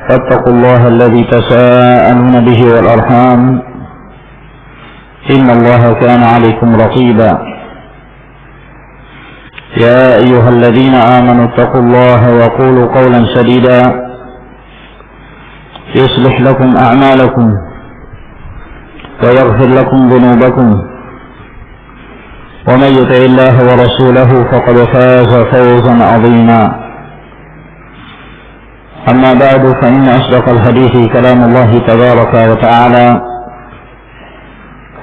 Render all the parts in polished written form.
فاتقوا الله الذي تساءلون به والأرحام إن الله كان عليكم رقيبا يا أيها الذين آمنوا اتقوا الله وقولوا قولا سديدا يصلح لكم أعمالكم ويغفر لكم ذنوبكم ومن يطع الله ورسوله فقد فاز فوزا عظيما أما بعد فإن أصدق الحديث كلام الله تبارك وتعالى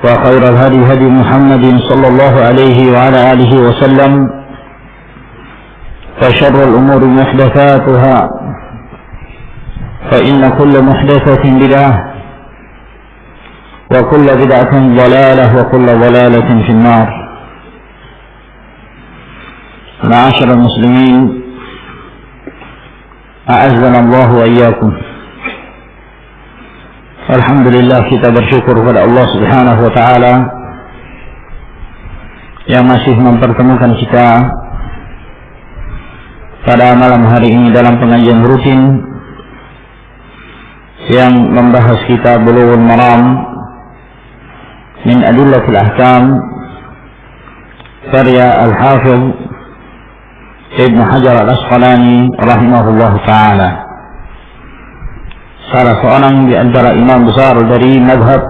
وخير الهدي هدي محمد صلى الله عليه وعلى آله وسلم وشر الأمور محدثاتها فإن كل محدثة بدعة وكل بدعة ضلالة وكل ضلالة في النار. معاشر المسلمين أعزنا الله وإياكم. Alhamdulillah, kita bersyukur kepada Allah Subhanahu wa taala yang masih mempertemukan kita pada malam hari ini dalam pengajian rutin yang membahas kitab Bulughul Maram min Adillatil Ahkam karya Al-Hafidh Ibn Hajar Al-Asqalani rahimahullahu ta'ala, salah seorang di antara imam besar dari mazhab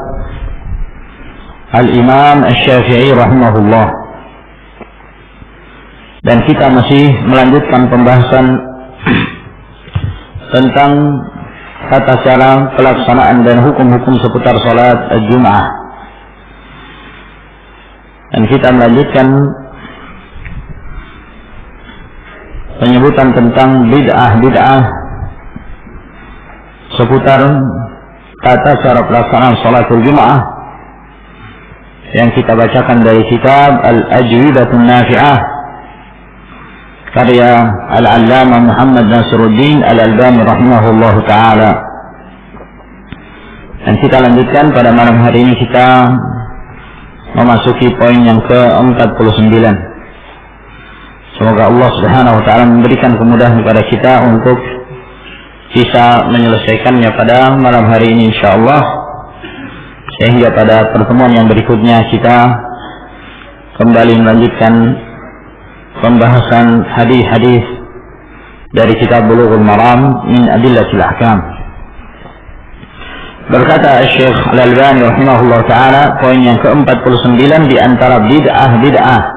Al-Imam Asy-Syafi'i rahimahullah. Dan kita masih melanjutkan pembahasan tentang tata cara pelaksanaan dan hukum-hukum seputar salat Jum'ah. Dan kita melanjutkan penyebutan tentang bid'ah seputar tata cara pelaksanaan salatul Jum'ah yang kita bacakan dari kitab Al-Ajwibatun Nafi'ah karya Al-Allamah Muhammad Nasiruddin Al-Albani rahimahullahu ta'ala. Dan kita lanjutkan pada malam hari ini, kita memasuki poin yang ke-49. Semoga Allah Subhanahu wa ta'ala memberikan kemudahan kepada kita untuk bisa menyelesaikannya pada malam hari ini insyaallah, sehingga pada pertemuan yang berikutnya kita kembali melanjutkan pembahasan hadis-hadis dari kitab Bulughul Maram min Adillatil Ahkam. Berkata Syekh Al-Albani rahimahullah ta'ala, poin yang ke-49 di antara bid'ah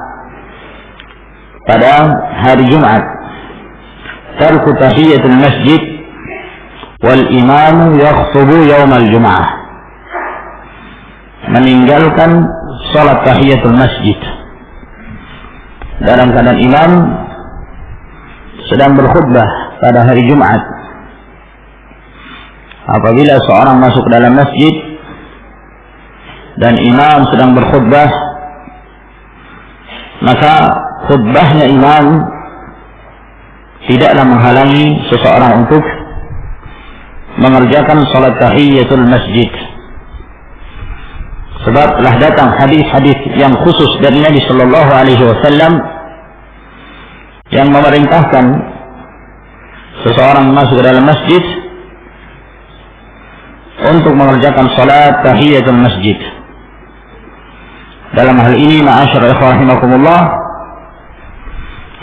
pada hari Jumat, tarku tahiyatul masjid wal imamu yakhuthubu yaumal Jum'ah, meninggalkan salat tahiyatul masjid dalam keadaan imam sedang berkhutbah pada hari Jumat. Apabila seorang masuk ke dalam masjid dan imam sedang berkhutbah, maka khutbahnya imam tidaklah menghalangi seseorang untuk mengerjakan salat tahiyatul masjid. Sebab telah datang hadis-hadis yang khusus dari Nabi sallallahu alaihi wasallam yang memerintahkan seseorang masuk ke dalam masjid untuk mengerjakan salat tahiyatul masjid. Dalam hal ini, ma'asyar ikhwah rahimakumullah,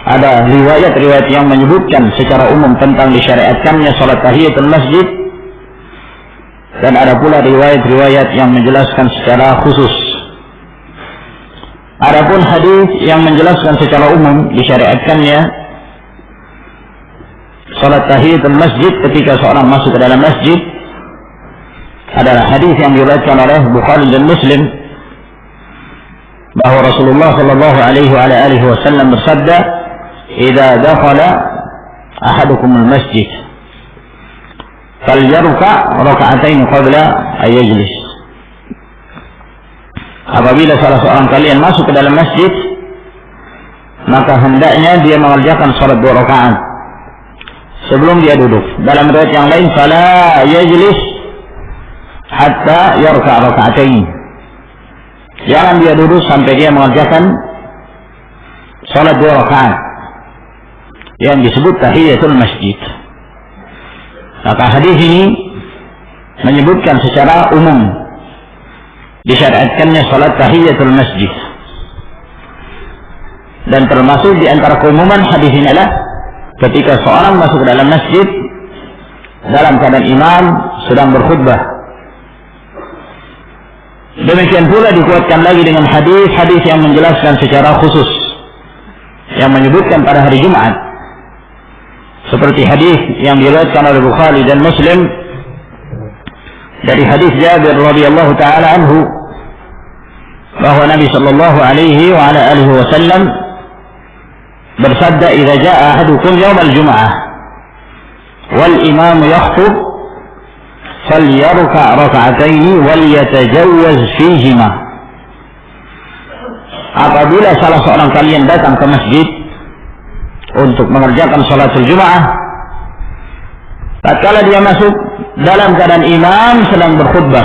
ada riwayat-riwayat yang menyebutkan secara umum tentang disyariatkannya salat tahiyatul masjid, dan ada pula riwayat-riwayat yang menjelaskan secara khusus. Adapun hadis yang menjelaskan secara umum disyariatkannya salat tahiyatul masjid ketika seorang masuk ke dalam masjid adalah hadis yang diriwayatkan oleh Bukhari dan Muslim, bahwa Rasulullah sallallahu alaihi wasallam bersabda, "Idza dakhala ahadukumul masjid falyarka' raka'atain qabla an yajlis." Apabila salah seorang kalian masuk ke dalam masjid, maka hendaknya dia mengerjakan salat 2 rakaat sebelum dia duduk. Dalam riwayat yang lain, fala yajlis hatta yarka' raka'atain. Jangan dia duduk sampai dia mengerjakan salat 2 rakaat yang disebut tahiyatul masjid. Maka hadis ini menyebutkan secara umum disyariatkannya salat tahiyatul masjid. Dan termasuk di antara keumuman hadis ini adalah ketika seorang masuk ke dalam masjid dalam keadaan imam sedang berkhutbah. Demikian pula dikuatkan lagi dengan hadis-hadis yang menjelaskan secara khusus yang menyebutkan pada hari Jumat, seperti hadis yang diriwayatkan oleh Bukhari dan Muslim dari hadis Jabir radhiyallahu taala anhu bahwa Nabi sallallahu alaihi wa ala alihi wasallam bersabda, "Idza jaa ahadukum yaum al-jum'ah wal imam yakhutub falyarka' rak'ataini wal yatajawwaz fihima." Apabila salah seorang kalian datang ke masjid untuk mengerjakan salatul Jumat, tatkala dia masuk dalam keadaan imam sedang berkhutbah,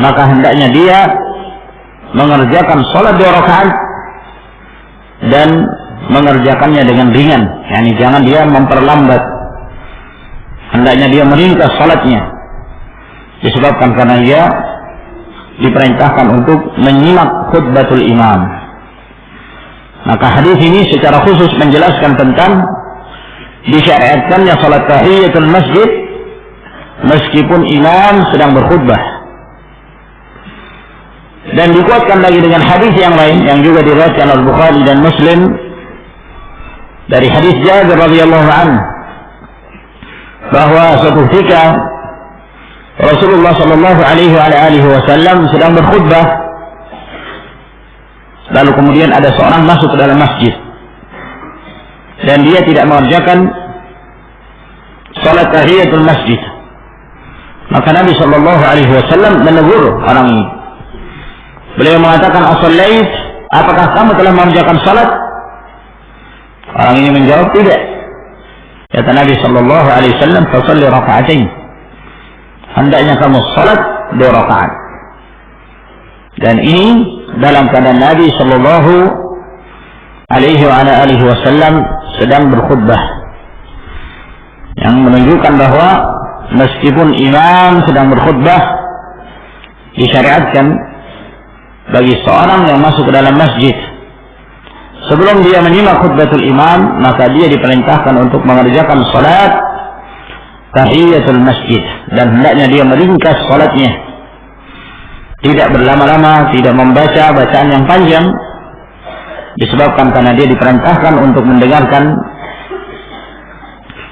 maka hendaknya dia mengerjakan salat 2 rakaat dan mengerjakannya dengan ringan, yakni jangan dia memperlambat, hendaknya dia meringkas salatnya, disebabkan karena dia diperintahkan untuk menyimak khutbatul imam. Maka hadis ini secara khusus menjelaskan tentang disyariatkannya salat tahiyatul masjid meskipun imam sedang berkhutbah. Dan dikuatkan lagi dengan hadis yang lain yang juga diriwayatkan oleh Bukhari dan Muslim dari hadis Jabir radhiyallahu anhu bahwa suatu ketika Rasulullah sallallahu alaihi wasallam sedang berkhutbah, lalu kemudian ada seorang masuk ke dalam masjid dan dia tidak mengerjakan salat tahiyatul masjid. Maka Nabi sallallahu alaihi wasallam menegur orang ini. Beliau mengatakan, "As-sallait? Apakah kamu telah mengerjakan salat?" Orang ini menjawab, "Tidak." Kata Nabi sallallahu alaihi wasallam, "Fashalli raka'atain." Hendaknya kamu salat 2 rakaat. Dan ini dalam keadaan Nabi sallallahu alaihi wasallam sedang berkhutbah, yang menunjukkan bahwa meskipun imam sedang berkhutbah, disyariatkan bagi seorang yang masuk ke dalam masjid sebelum dia menyimak khutbatul imam, maka dia diperintahkan untuk mengerjakan salat tahiyatul masjid, dan hendaknya dia meringkas salatnya, tidak berlama-lama, tidak membaca bacaan yang panjang, disebabkan karena dia diperintahkan untuk mendengarkan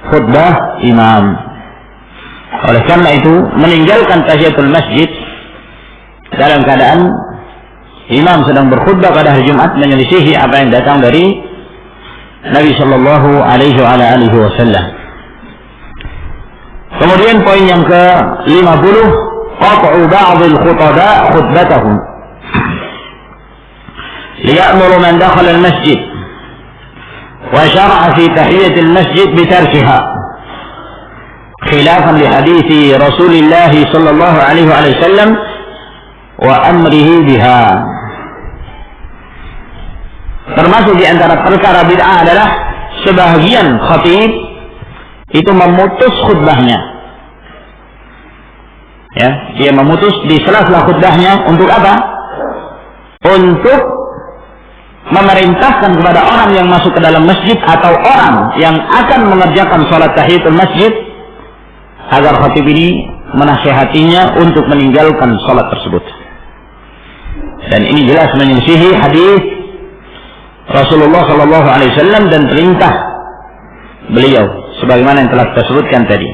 khutbah imam. Oleh karena itu, meninggalkan tahiyatul masjid dalam keadaan imam sedang berkhutbah pada hari Jumat menyelisihi apa yang datang dari Nabi sallallahu alaihi wasallam. Kemudian poin yang ke-50, qat'u ba'd al-khutaba khutbatahum liya'muru man dakhala al-masjid wa syara'a fi tahiyyati al-masjid bi tarkiha khilafan li hadithi Rasulillah sallallahu alaihi wasallam wa amrihi biha. Termasuk di antara perkara bid'ah adalah sebahagian khatib itu memutus khutbahnya. Ya, dia memutus di sela-sela khutbahnya untuk apa? Untuk memerintahkan kepada orang yang masuk ke dalam masjid atau orang yang akan mengerjakan salat tahiyatul masjid agar khatib ini menasihatinya untuk meninggalkan salat tersebut. Dan ini jelas menyelisihi hadis Rasulullah sallallahu alaihi wasallam dan perintah beliau sebagaimana yang telah kita sebutkan tadi.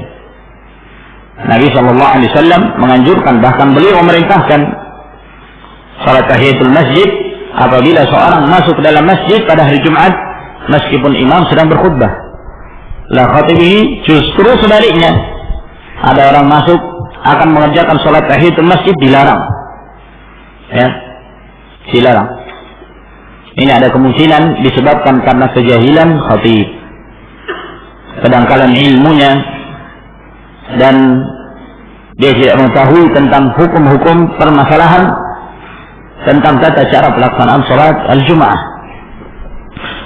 Nabi sallallahu alaihi wasallam menganjurkan, bahkan beliau memerintahkan salat tahiyatul masjid apabila seorang masuk ke dalam masjid pada hari Jumat meskipun imam sedang berkhutbah. Lah khatib ini justru sebaliknya, ada orang masuk akan mengerjakan salat tahiyatul masjid, dilarang. Ya, dilarang. Ini ada kemungkinan disebabkan karena kejahilan khatib, kedangkalan ilmunya, dan dia tidak mengetahui tentang hukum-hukum permasalahan tentang tata cara pelaksanaan salat al-Jum'ah.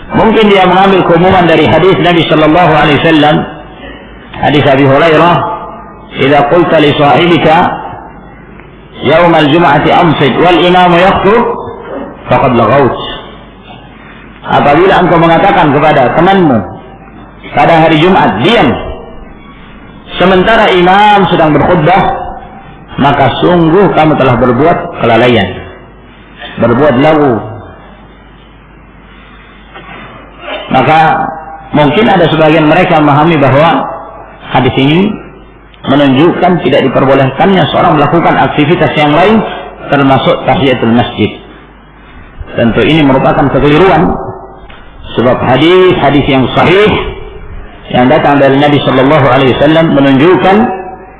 Mungkin dia mengambil keumuman dari hadis Nabi sallallahu alaihi wasallam, hadis Abi Hurairah, "Idza qulta li sahibika yaum al-jum'ati amsid wal imam yakhutub faqad laghaut." Apabila engkau mengatakan kepada temanmu pada hari Jumat, diam, sementara imam sedang berkhutbah, maka sungguh kamu telah berbuat kelalaian, berbuat lagu. Maka mungkin ada sebagian mereka memahami bahwa hadis ini menunjukkan tidak diperbolehkannya seorang melakukan aktivitas yang lain termasuk tahiyatul masjid. Tentu ini merupakan kekeliruan, sebab hadis-hadis yang sahih yang datang dari Nabi sallallahu alaihi wasallam menunjukkan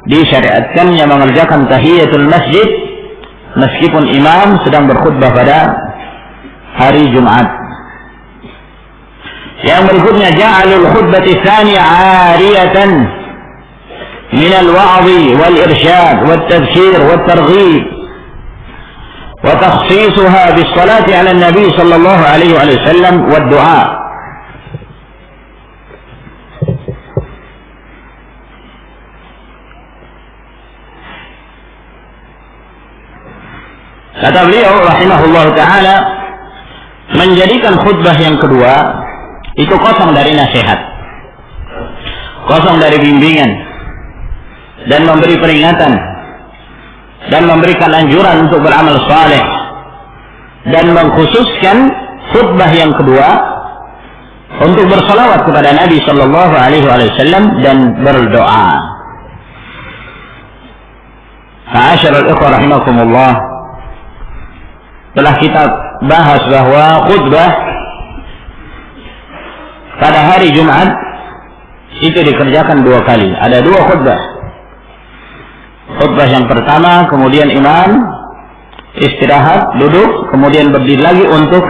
disyariatkannya mengerjakan tahiyatul masjid meskipun imam sedang berkhutbah pada hari Jumat. Yang berikutnya, ja'alul khutbati tsaniyah 'ariyatan min al-wa'dhi wal irsyad wat tadhkir wat targhib wa takhsisuha bis salati 'ala an-nabi sallallahu alaihi wasallam wad du'a. Kata beliau rahimahullah ta'ala, menjadikan khutbah yang kedua itu kosong dari nasihat, kosong dari bimbingan, dan memberi peringatan, dan memberikan anjuran untuk beramal saleh, dan mengkhususkan khutbah yang kedua untuk bersalawat kepada Nabi sallallahu alaihi wasallam dan berdoa. Ma'asyiral ikhwah rahimakumullah, telah kita bahas bahwa khutbah pada hari Jumat itu dikerjakan dua kali. Ada dua khutbah. Khutbah yang pertama, kemudian imam istirahat, duduk, kemudian berdiri lagi untuk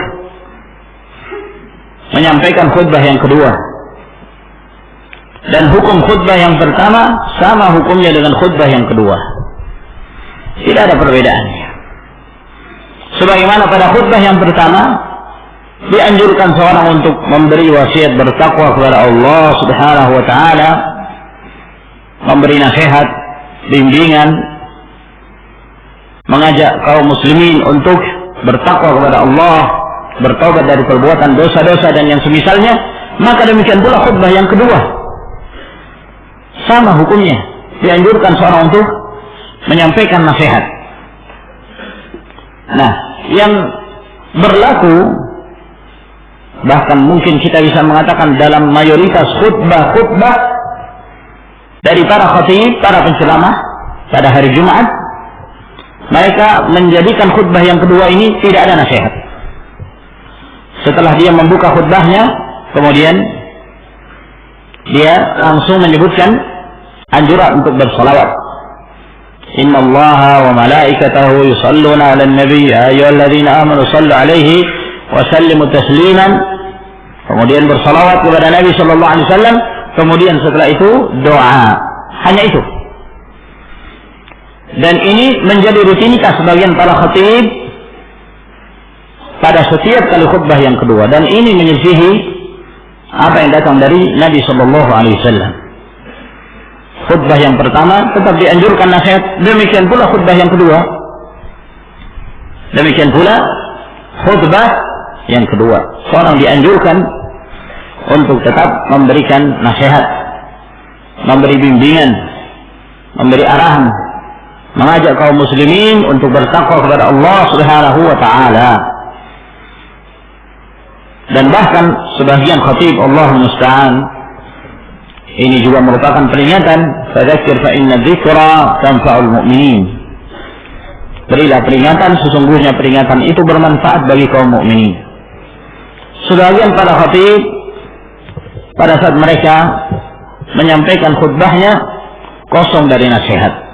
menyampaikan khutbah yang kedua. Dan hukum khutbah yang pertama sama hukumnya dengan khutbah yang kedua. Tidak ada perbedaannya. Sebagaimana pada khutbah yang pertama dianjurkan seorang untuk memberi wasiat bertakwa kepada Allah Subhanahu wa taala, memberi nasihat, bimbingan, mengajak kaum muslimin untuk bertakwa kepada Allah, bertaubat dari perbuatan dosa-dosa dan yang semisalnya. Maka demikian pula khutbah yang kedua sama hukumnya, dianjurkan seorang untuk menyampaikan nasihat. Nah, yang berlaku, bahkan mungkin kita bisa mengatakan dalam mayoritas khutbah-khutbah dari para khatib, para penceramah pada hari Jumat, mereka menjadikan khutbah yang kedua ini tidak ada nasihat. Setelah dia membuka khutbahnya, kemudian dia langsung menyebutkan anjuran untuk bersalawat. Inna Allaha wa malaikatahu yusalluna 'alan nabiy ya ayyuhalladzina amanu sallu 'alaihi wa sallimu tasliman. Kemudian bersalawat kepada Nabi sallallahu alaihi wasallam, kemudian setelah itu doa. Hanya itu. Dan ini menjadi rutinitas sebagian para khatib pada setiap kali khutbah yang kedua, dan ini menyelisihi apa yang datang dari Nabi sallallahu alaihi wasallam. Khutbah yang pertama tetap dianjurkan nasihat, demikian pula khutbah yang kedua. Demikian pula khutbah yang kedua, seorang dianjurkan untuk tetap memberikan nasihat, memberi bimbingan, memberi arahan, mengajak kaum muslimin untuk bertakwa kepada Allah Subhanahu wa taala. Dan bahkan sebagian khatib, Allahu musta'an, ini juga merupakan peringatan, fadzakir fa inna dzikra tanfa'ul mu'minin. Berilah peringatan, sesungguhnya peringatan itu bermanfaat bagi kaum mukminin. Sebagian para khatib pada saat mereka menyampaikan khutbahnya kosong dari nasihat.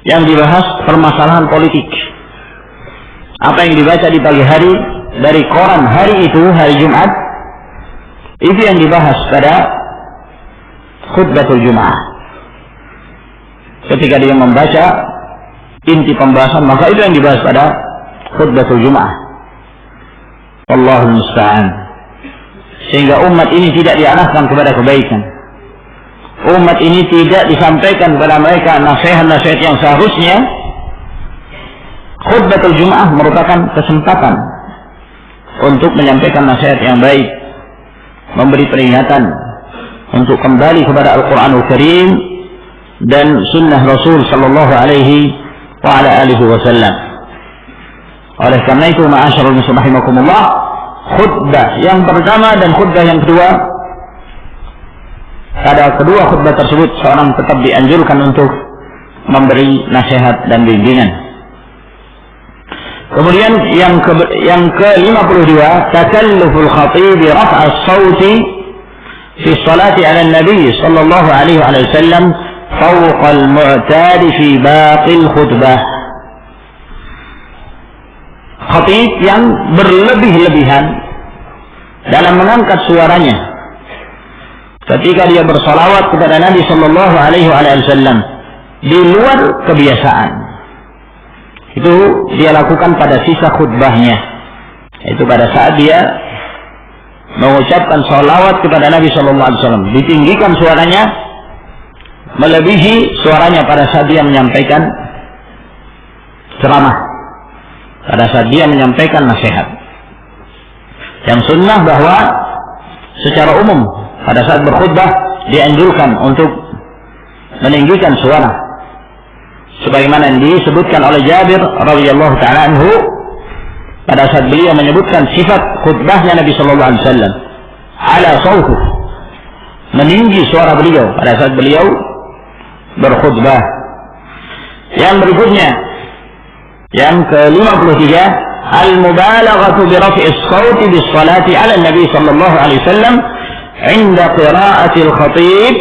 Yang dibahas permasalahan politik. Apa yang dibaca di pagi hari dari koran hari itu, hari Jumat, itu yang dibahas pada khutbatul Jum'ah. Ketika dia membaca inti pembahasan, maka itu yang dibahas pada khutbatul Jum'ah. Allahul musta'an. Sehingga umat ini tidak diarahkan kepada kebaikan. Umat ini tidak disampaikan kepada mereka nasihat-nasihat yang seharusnya. Khutbatul Jum'ah merupakan kesempatan untuk menyampaikan nasihat yang baik, memberi peringatan untuk kembali kepada Al-Quranul Karim dan sunnah Rasul sallallahu alaihi wa ala alihi wasallam. Oleh karena itu, ma'asyarul muslimin rahimakumullah, khutbah yang pertama dan khutbah yang kedua, pada kedua khutbah tersebut seorang tetap dianjurkan untuk memberi nasihat dan bimbingan. Kemudian yang ke-52, takalluful khatib raf'a as-sauti fi salati 'ala an-nabi sallallahu alaihi wasallam fawqa al-mu'tad fi baqi al-khutbah. Khatib yang berlebih-lebihan dalam mengangkat suaranya ketika dia bersalawat kepada Nabi sallallahu alaihi wasallam di luar kebiasaan. Itu dia lakukan pada sisa khutbahnya, itu pada saat dia mengucapkan salawat kepada Nabi sallallahu alaihi wasallam, ditinggikan suaranya melebihi suaranya pada saat dia menyampaikan ceramah, pada saat dia menyampaikan nasihat. Yang sunnah bahwa secara umum pada saat berkhutbah dianjurkan untuk meninggikan suara, sebagaimana yang disebutkan oleh Jabir radhiyallahu taala anhu pada saat beliau menyebutkan sifat khutbahnya Nabi sallallahu alaihi wasallam, ala sautu, meninggi suara beliau pada saat beliau berkhutbah. Yang berikutnya, yang ke-53, al-mubalaghatu bi raf'i as-sauti bis salati 'ala an-nabi sallallahu alaihi wasallam 'inda qira'ati al-khatib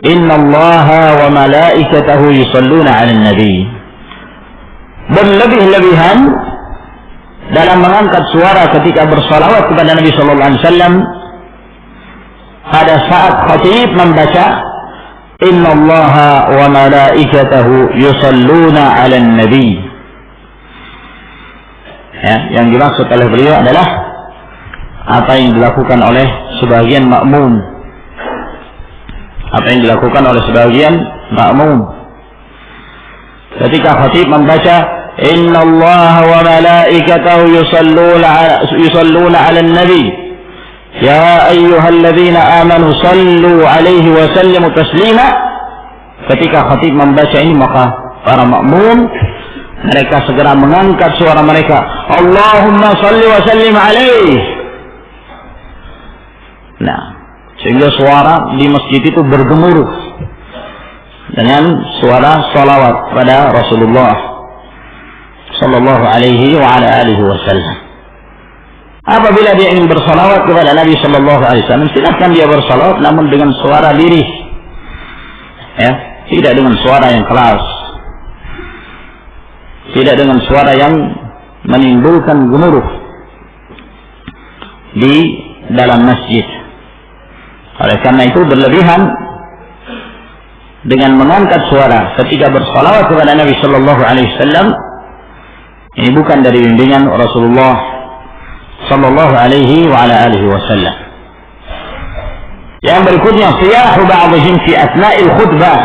inna Allaha wa malaikatahu yusalluna 'alan nabi. Berlebih-lebihan dalam mengangkat suara ketika bersalawat kepada Nabi sallallahu alaihi wasallam pada saat khatib membaca inna Allaha wa malaikatahu yusalluna 'alan nabi. Ya, yang dimaksud oleh beliau adalah apa yang dilakukan oleh sebagian makmum. Apa yang dilakukan oleh sebagian makmum ketika khatib membaca inna Allaha wa malaikatahu yusalluna 'alan nabi ya ayyuhalladzina amanu sallu 'alaihi wa sallimu taslima. Ketika khatib membaca ini, maka para makmum mereka segera mengangkat suara mereka, Allahumma salli wa sallim 'alaihi. Nah, sehingga suara di masjid itu bergemuruh dengan suara salawat pada Rasulullah sallallahu alaihi wa ala alihi wasallam. Apabila dia ingin bersalawat kepada Nabi sallallahu alaihi wasallam, silakan dia bersalawat namun dengan suara lirih. Ya, tidak dengan suara yang keras. Tidak dengan suara yang menimbulkan gemuruh di dalam masjid. Oleh karena itu berlebihan dengan mengangkat suara ketika bersalawat kepada Nabi sallallahu alaihi wasallam ini bukan dari bimbingan Rasulullah sallallahu alaihi wa ala alihi wasallam. Yang berikutnya, siyahu ba'dihim fi asna'il khutbah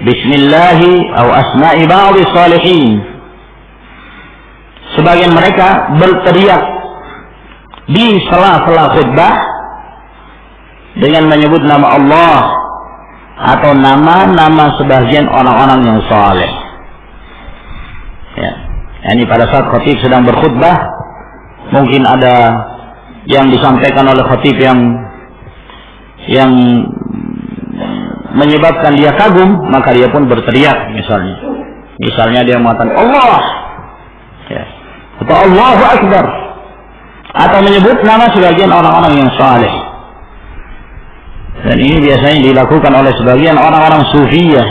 bismillah atau asma'i ba'dhi salihin. Sebagian mereka berteriak di sela-sela khutbah dengan menyebut nama Allah atau nama-nama sebagian orang-orang yang saleh. Ya, ini pada saat khatib sedang berkhutbah, mungkin ada yang disampaikan oleh khatib yang menyebabkan dia kagum, maka dia pun berteriak misalnya dia mengatakan Allah, ya, atau Allahu Akbar, atau menyebut nama sebagian orang-orang yang saleh. Dan ini biasanya dilakukan oleh sebagian orang-orang sufiyah,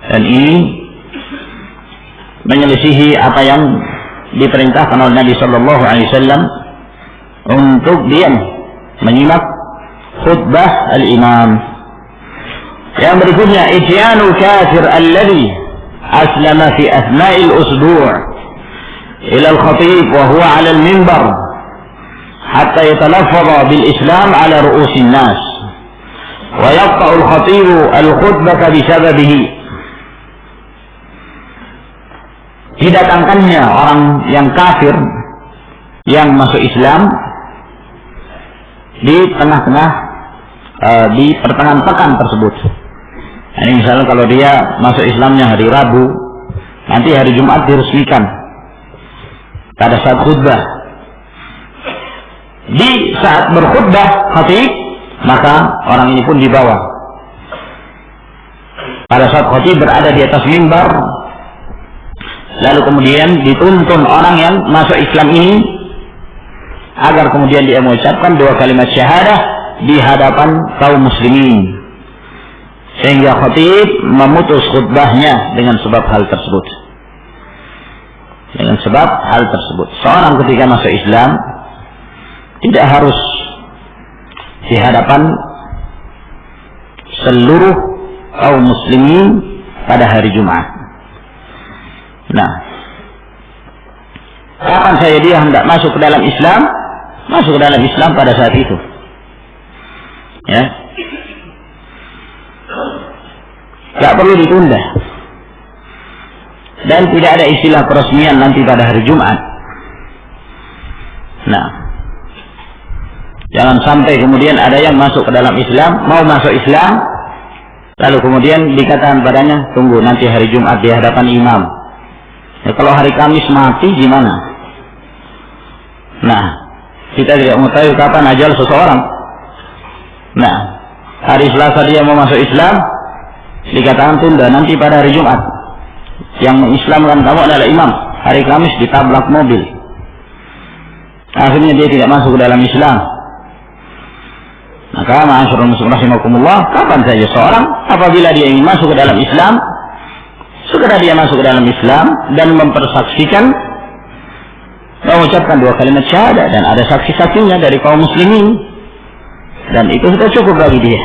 dan ini menyelisihi apa yang diperintahkan oleh Nabi sallallahu alaihi wasallam untuk diam menyimak khutbah al-imam. Yang berikutnya, ityanul kafir alladhi أسلم في أثناء الأسبوع إلى الخطيب وهو على المنبر حتى يتلفظ بالإسلام على رؤوس الناس ويقطع الخطيب الخطبة بسببه. Didatangkannya orang yang kafir yang masuk Islam di tengah-tengah di pertengahan pekan tersebut. Ini misalnya kalau dia masuk Islamnya hari Rabu, nanti hari Jumat diresmikan pada saat khutbah. Di saat berkhutbah khatib, maka orang ini pun dibawa. Pada saat khatib berada di atas mimbar, lalu kemudian dituntun orang yang masuk Islam ini agar kemudian dia mengucapkan 2 kalimat syahadah di hadapan kaum muslimin, sehingga khatib memutus khutbahnya dengan sebab hal tersebut. Dengan sebab hal tersebut, seorang ketika masuk Islam tidak harus di hadapan seluruh kaum muslimin pada hari Jumat. Nah, kapan saja dia hendak masuk ke dalam Islam, masuk ke dalam Islam pada saat itu. Ya, tidak perlu ditunda. Dan tidak ada istilah peresmian nanti pada hari Jumat. Nah, jangan sampai kemudian ada yang masuk ke dalam Islam, mau masuk Islam, lalu kemudian dikatakan padanya, tunggu nanti hari Jumat di hadapan imam. Ya, kalau hari Kamis mati gimana? Nah, kita tidak mengetahui kapan ajal seseorang. Nah, hari Selasa dia mau masuk Islam, dikatakan tunda nanti pada hari Jumat. Yang mengislamkan kamu adalah imam. Hari Kamis ditabrak mobil, akhirnya dia tidak masuk ke dalam Islam. Maka ma'asyiral muslimin rahimakumullah, kapan saja seorang apabila dia ingin masuk ke dalam Islam, segera dia masuk ke dalam Islam dan mempersaksikan, mengucapkan 2 kalimat syahadah dan ada saksi-saksinya dari kaum muslimin, dan itu sudah cukup bagi dia.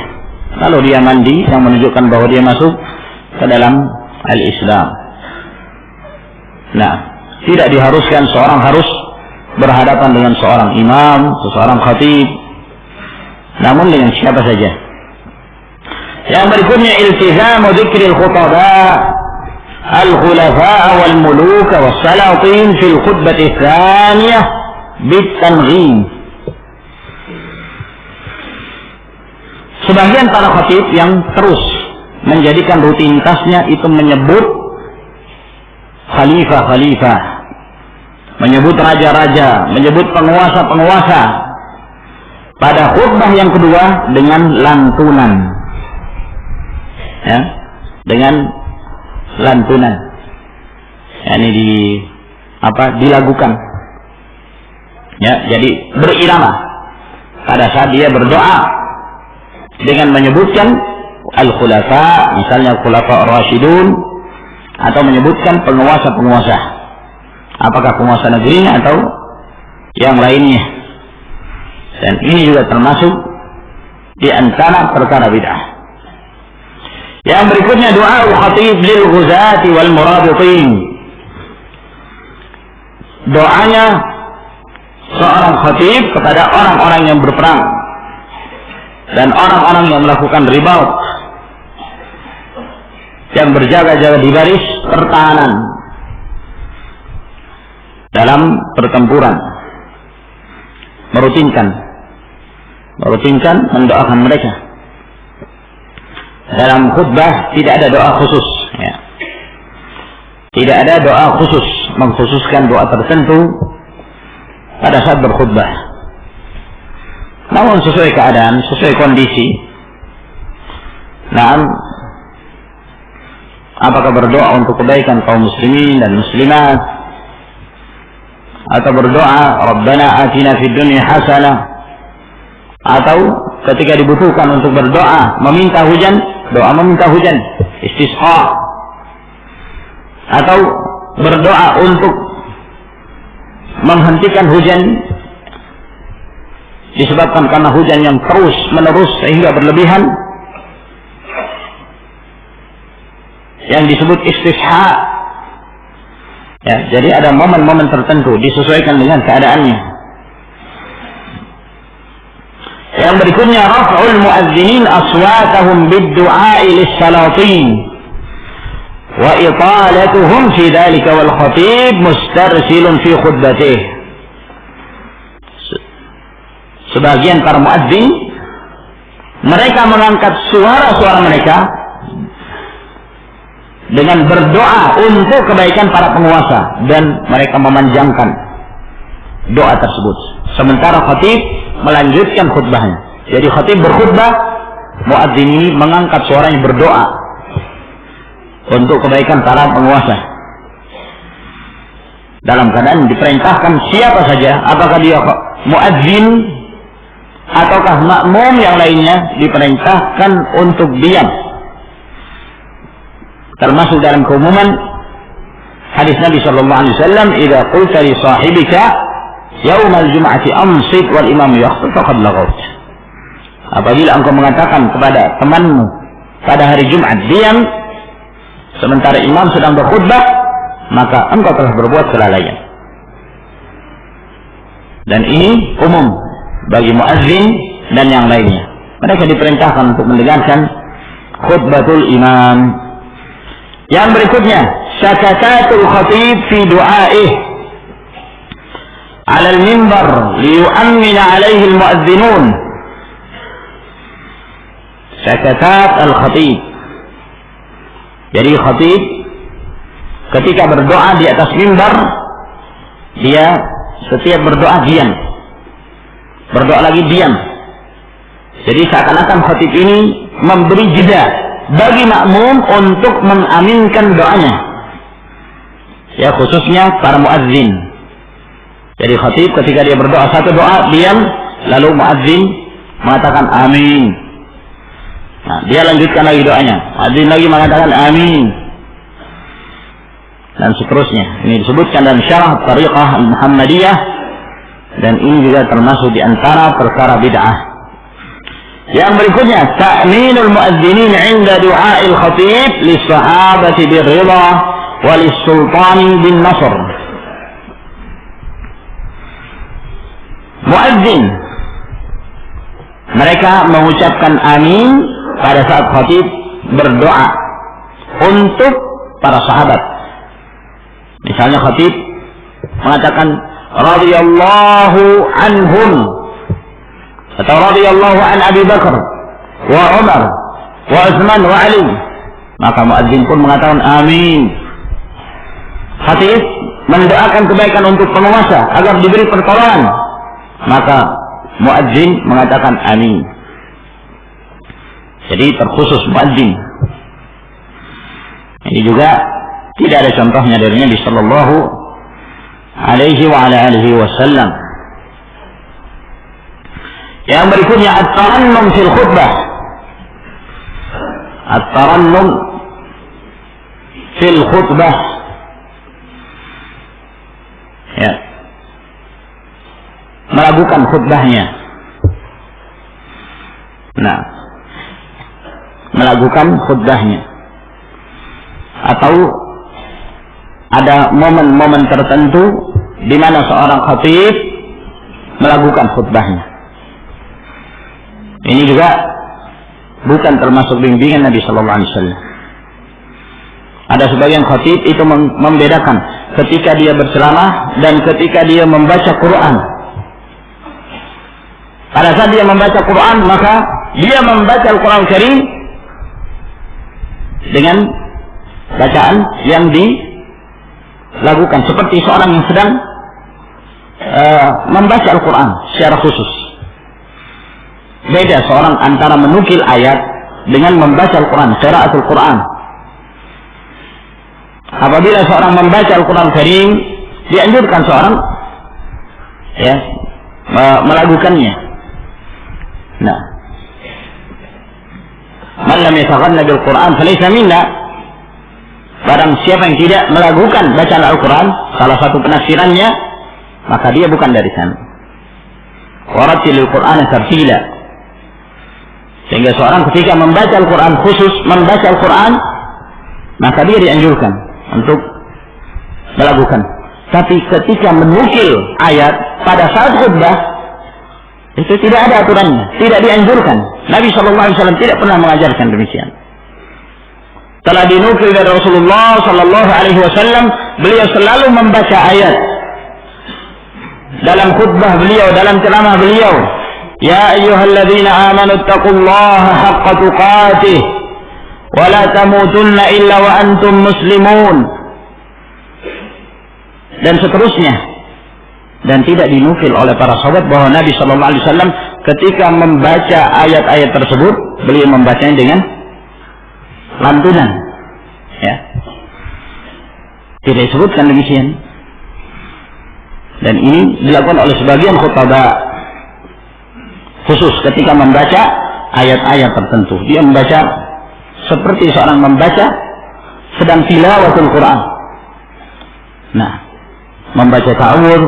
Lalu dia mandi yang menunjukkan bahwa dia masuk ke dalam al-Islam. Nah, tidak diharuskan seorang harus berhadapan dengan seorang imam, seorang khatib, namun dengan siapa saja. Yang berikutnya iltizamu dzikril khutaba al-khulafa wal muluk was salatin fil khutbah tsaniyah bitanghim. Sebagian para khatib yang terus menjadikan rutinitasnya itu menyebut khalifah-khalifah, menyebut raja-raja, menyebut penguasa-penguasa pada khutbah yang kedua dengan lantunan, ya, dengan lantunan, ini dilagukan, ya, jadi berirama pada saat dia berdoa dengan menyebutkan al-khulafa, misalnya khulafa ar-rasyidun, atau menyebutkan penguasa-penguasa, apakah penguasa negerinya atau yang lainnya. Dan ini juga termasuk di antara perkara bid'ah. Yang berikutnya doa khatib lil ghuzati wal murabitin. Doanya seorang khatib kepada orang-orang yang berperang dan orang-orang yang melakukan ribaut, yang berjaga-jaga di baris pertahanan dalam pertempuran, merutinkan mendoakan mereka. Dalam khutbah tidak ada doa khusus, ya. Tidak ada doa khusus, mengkhususkan doa tertentu pada saat berkhutbah. Namun sesuai keadaan, sesuai kondisi. Nah, apakah berdoa untuk kebaikan kaum muslimin dan muslimat, atau berdoa Rabbana atina fid dunya hasanah, atau ketika dibutuhkan untuk berdoa meminta hujan, doa meminta hujan, istisqa, atau berdoa untuk menghentikan hujan disebabkan karena hujan yang terus menerus sehingga berlebihan. yang disebut istisha. Ya, jadi ada momen-momen tertentu disesuaikan dengan keadaannya. Yang berikutnya raf'ul muadzinin aswatahum bid-du'a'i lis-salatin wa italatuhum fi dhalika wal khatib mustarsilun fi khutbatih. Sebagian para muadzin mereka mengangkat suara-suara mereka dengan berdoa untuk kebaikan para penguasa dan mereka memanjangkan doa tersebut. Sementara khatib melanjutkan khutbahnya. Jadi khatib berkhutbah, muadzin ini mengangkat suaranya berdoa untuk kebaikan para penguasa. Dalam keadaan diperintahkan siapa saja, apakah dia muadzin ataukah makmum yang lainnya, diperintahkan untuk diam. Termasuk dalam keumuman hadis Nabi sallallahu alaihi wasallam, "Idza qulta li sahibika yaumal jum'ati amsik wal imam yakhutub faqad laghawt." Apabila engkau mengatakan kepada temanmu pada hari Jumat, diam sementara imam sedang berkhutbah, maka engkau telah berbuat kelalaian. Dan ini umum bagi muadzin dan yang lainnya. Mereka diperintahkan untuk mendengarkan khutbatul imam. Yang berikutnya, sakatatul khatib fi du'aih 'ala al-minbar liyu'ammina 'alaihi al-mu'adhdhinun. Sakatat al-khatib. Jadi khatib ketika berdoa di atas mimbar, dia setiap berdoa diam. Berdoa lagi diam. Jadi seakan-akan khatib ini memberi jeda bagi makmum untuk mengaminkan doanya. Ya, khususnya para muadzin. Jadi khatib ketika dia berdoa satu doa diam, lalu muadzin mengatakan amin. Nah, dia lanjutkan lagi doanya. Muadzin lagi mengatakan amin. Dan seterusnya. Ini disebutkan dalam syarah Tariqah Al-Muhammadiyah, dan ini juga termasuk di antara perkara bid'ah. Yang berikutnya, ta'minul muadzinin 'inda du'a'il khatib lis-sahabati bir-ridha wa lis-sultani bin-nasr. Muadzin mereka mengucapkan amin pada saat khatib berdoa untuk para sahabat. Misalnya khatib mengatakan radhiyallahu anhum atau radhiyallahu an Abi Bakar wa Umar wa Utsman wa Ali, maka muadzin pun mengatakan amin. Khatib mendoakan kebaikan untuk penguasa agar diberi pertolongan, maka muadzin mengatakan amin. Jadi terkhusus muadzin. Ini juga tidak ada contohnya dari Nabi sallallahu alaihi wa ala alihi wasallam. Yang berikutnya at-tarannum fil khutbah. At-tarannum fil khutbah. Ya. Melakukan khutbahnya. Nah, melakukan khutbahnya. Atau ada momen-momen tertentu di mana seorang khatib melakukan khutbahnya. Ini juga bukan termasuk bimbingan Nabi sallallahu alaihi wasallam. Ada sebagian khatib itu membedakan ketika dia berceramah dan ketika dia membaca Quran. Pada saat dia membaca Quran, maka dia membaca Al-Quran Karim dengan bacaan yang dilakukan seperti seorang yang sedang membaca Al-Quran secara khusus. Beda seorang antara menukil ayat dengan membaca Al-Quran, qiraatul Quran. Apabila seorang membaca Al-Quran Karim, dianjurkan seorang ya melakukannya. Nah, man lam yataghanna bil Quran falaysa minna. Barang siapa yang tidak melakukan bacaan Al-Quran, salah satu penafsirannya, maka dia bukan dari sana. Warattilil Qur'ana tartila. Sehingga seorang ketika membaca Al-Quran, khusus membaca Al-Quran, maka dia dianjurkan untuk melakukan. Tapi ketika menukil ayat pada saat khutbah, itu tidak ada aturannya, tidak dianjurkan. Nabi SAW tidak pernah mengajarkan demikian. Telah dinukil dari Rasulullah SAW, beliau selalu membaca ayat dalam khutbah beliau, dalam ceramah beliau. Ya ayyuhalladzina amanu taqullaha haqqa tuqatih wa la tamutunna illa wa antum muslimun, dan seterusnya. Dan tidak dinukil oleh para sahabat bahwa Nabi SAW ketika membaca ayat-ayat tersebut, beliau membacanya dengan lantunan, ya. Tidak disebutkan demikian. Dan ini dilakukan oleh sebagian khutbah, khusus ketika membaca ayat-ayat tertentu. Dia membaca seperti seorang membaca sedang tilawatul Quran. Nah, membaca ta'awudz,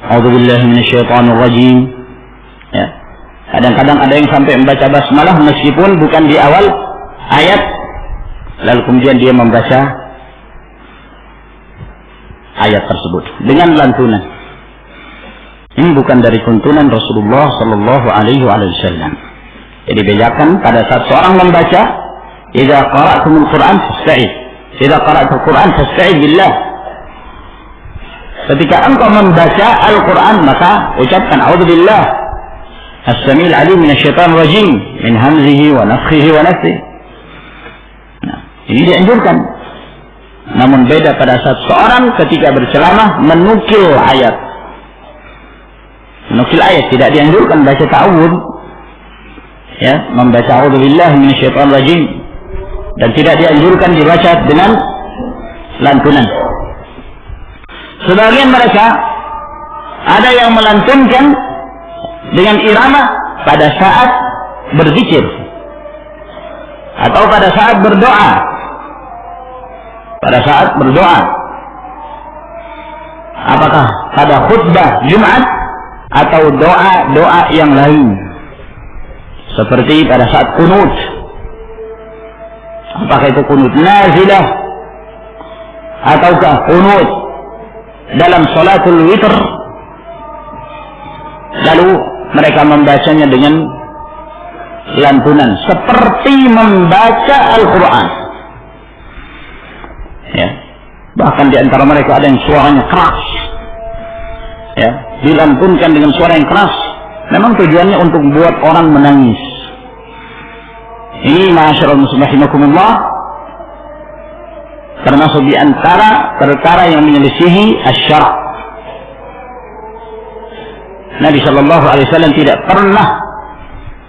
a'udzubillahi minasyaitonir rajim, ya. Kadang-kadang ada yang sampai membaca basmalah meskipun bukan di awal ayat, lalu kemudian dia membaca ayat tersebut dengan lantunan. Ini bukan dari tuntunan Rasulullah Sallallahu Alaihi Wasallam. Jadi bedakan pada saat seorang membaca, idza qara'tumul Quran fasta'id, idza qara'tul Quran fasta'id billah. Ketika engkau membaca Al-Quran, maka ucapkan a'udzubillah as-sami'il 'alim minasyaitonir rajim min hamzihi wa nafthihi wa nafthihi. Nah, ini dianjurkan. Namun beda pada saat seorang ketika berceramah menukil ayat. Menukil ayat tidak dianjurkan baca ta'awudz, ya, membaca a'udzubillahi minasyaitonir rajim, dan tidak dianjurkan dibaca dengan lantunan. Sebagian mereka ada yang melantunkan dengan irama pada saat berzikir atau pada saat berdoa. Pada saat berdoa, apakah pada khutbah Jumat atau doa-doa yang lain, seperti pada saat kunut, apakah itu kunut nazilah ataukah kunut dalam salatul witr, lalu mereka membacanya dengan lantunan seperti membaca Al-Quran, ya. Bahkan di antara mereka ada yang suaranya keras, ya, dilantunkan dengan suara yang keras. Memang tujuannya untuk membuat orang menangis. Ini ma'asyiral muslimin termasuk di antara perkara yang menyelisihi asy-syara'. Nabi Shallallahu Alaihi Wasallam tidak pernah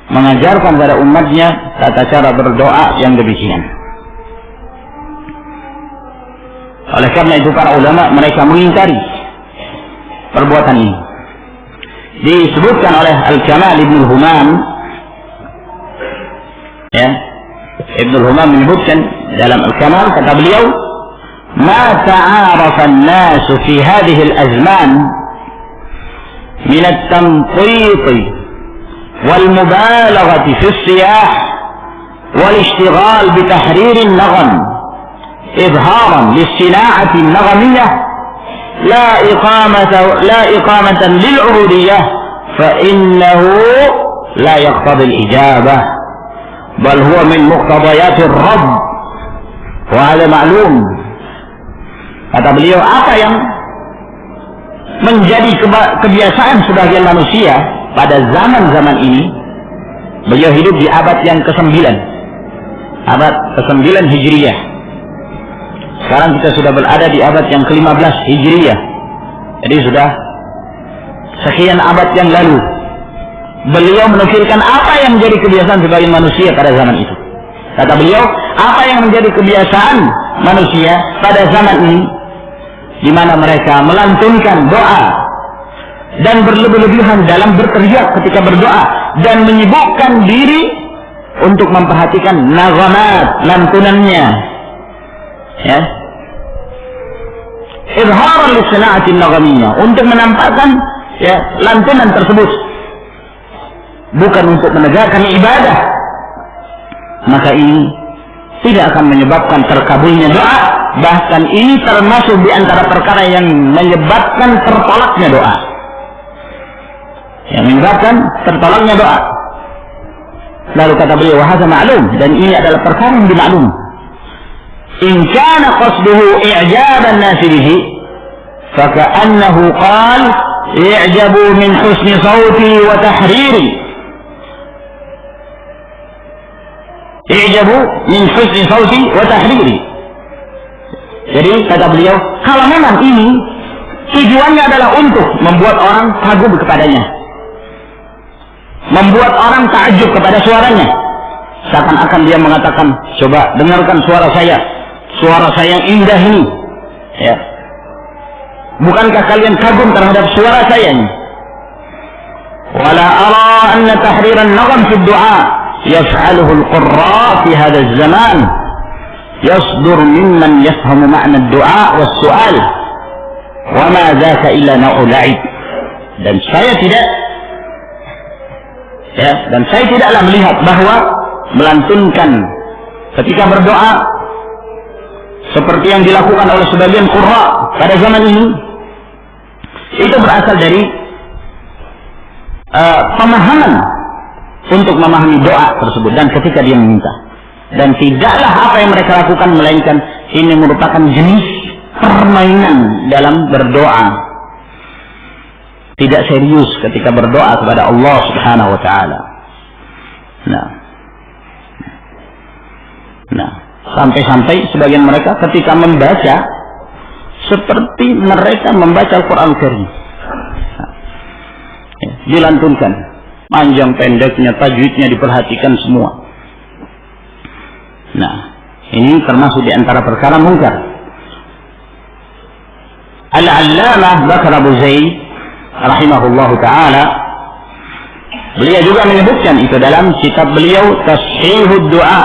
mengajarkan pada umatnya tata cara berdoa yang demikian. Oleh karena itu para ulama mereka mengingkari perbuatan ini. Disebutkan oleh Al-Kamal Ibn Humam, ya, Ibn Humam menyebutkan dalam Al-Kamal, kata beliau, ma ta'arafa an-nas fi hadhihi al-azman min at-tamṭit wal mubalaghati fi as-siyah wal ishtighal bi tahrir an-nagham إظهارا للصناعة النغمية لا إقامة للعبودية فإنه لا يقتضي الإجابة بل هو من مقتضيات الرب وهذا معلوم. Kata beliau, apa yang menjadi kebiasaan sebagian manusia pada zaman-zaman ini, beliau hidup di abad yang ke-9, abad ke-9 Hijriyah. Sekarang kita sudah berada di abad yang ke-15 Hijriyah. Jadi sudah sekian abad yang lalu. Beliau menukilkan apa yang menjadi kebiasaan sebagian manusia pada zaman itu. Kata beliau, apa yang menjadi kebiasaan manusia pada zaman ini, di mana mereka melantunkan doa dan berlebih-lebihan dalam berteriak ketika berdoa dan menyibukkan diri untuk memperhatikan naghamat, lantunannya. Ya, izharan li sana'ati an-naghamiyah, untuk menampakkan, ya, lantunan tersebut, bukan untuk menegakkan ibadah. Maka ini tidak akan menyebabkan terkabulnya doa. Bahkan ini termasuk di antara perkara yang menyebabkan tertolaknya doa. Yang menyebabkan tertolaknya doa. Lalu kata beliau, wa hadza ma'lum, dan ini adalah perkara yang dimaklum. In kana qasduhu i'jaban nas bihi, fa ka'annahu qala i'jabu min husni sawti wa tahriri. I'jabu min husni sawti wa tahriri. Jadi kata beliau, kalau memang ini tujuannya adalah untuk membuat orang kagum kepadanya, membuat orang takjub kepada suaranya, seakan-akan dia mengatakan, coba dengarkan suara saya yang indah ini, ya. Bukankah kalian kagum terhadap suara saya ini? Wala ara anna tahriran nagam fi du'a yaf'aluhu al-qurra fi hadha az-zaman yasdur mimman yafhamu ma'na ad-du'a was-su'al wa ma dhaka illa nau'u la'ib. Dan saya tidaklah melihat bahwa melantunkan ketika berdoa seperti yang dilakukan oleh sebagian qurra pada zaman ini, itu berasal dari pemahaman untuk memahami doa tersebut dan ketika dia meminta. Dan tidaklah apa yang mereka lakukan melainkan ini merupakan jenis permainan dalam berdoa. Tidak serius ketika berdoa kepada Allah Subhanahu wa taala. Nah, sampai-sampai sebagian mereka ketika membaca seperti mereka membaca Al-Quran Karim. Dilantunkan, panjang pendeknya, tajwidnya diperhatikan semua. Nah, ini termasuk di antara perkara mungkar. Al-Allamah Bakar Abu Zaid rahimahullahu ta'ala, beliau juga menyebutkan itu dalam kitab beliau Tashihud Du'a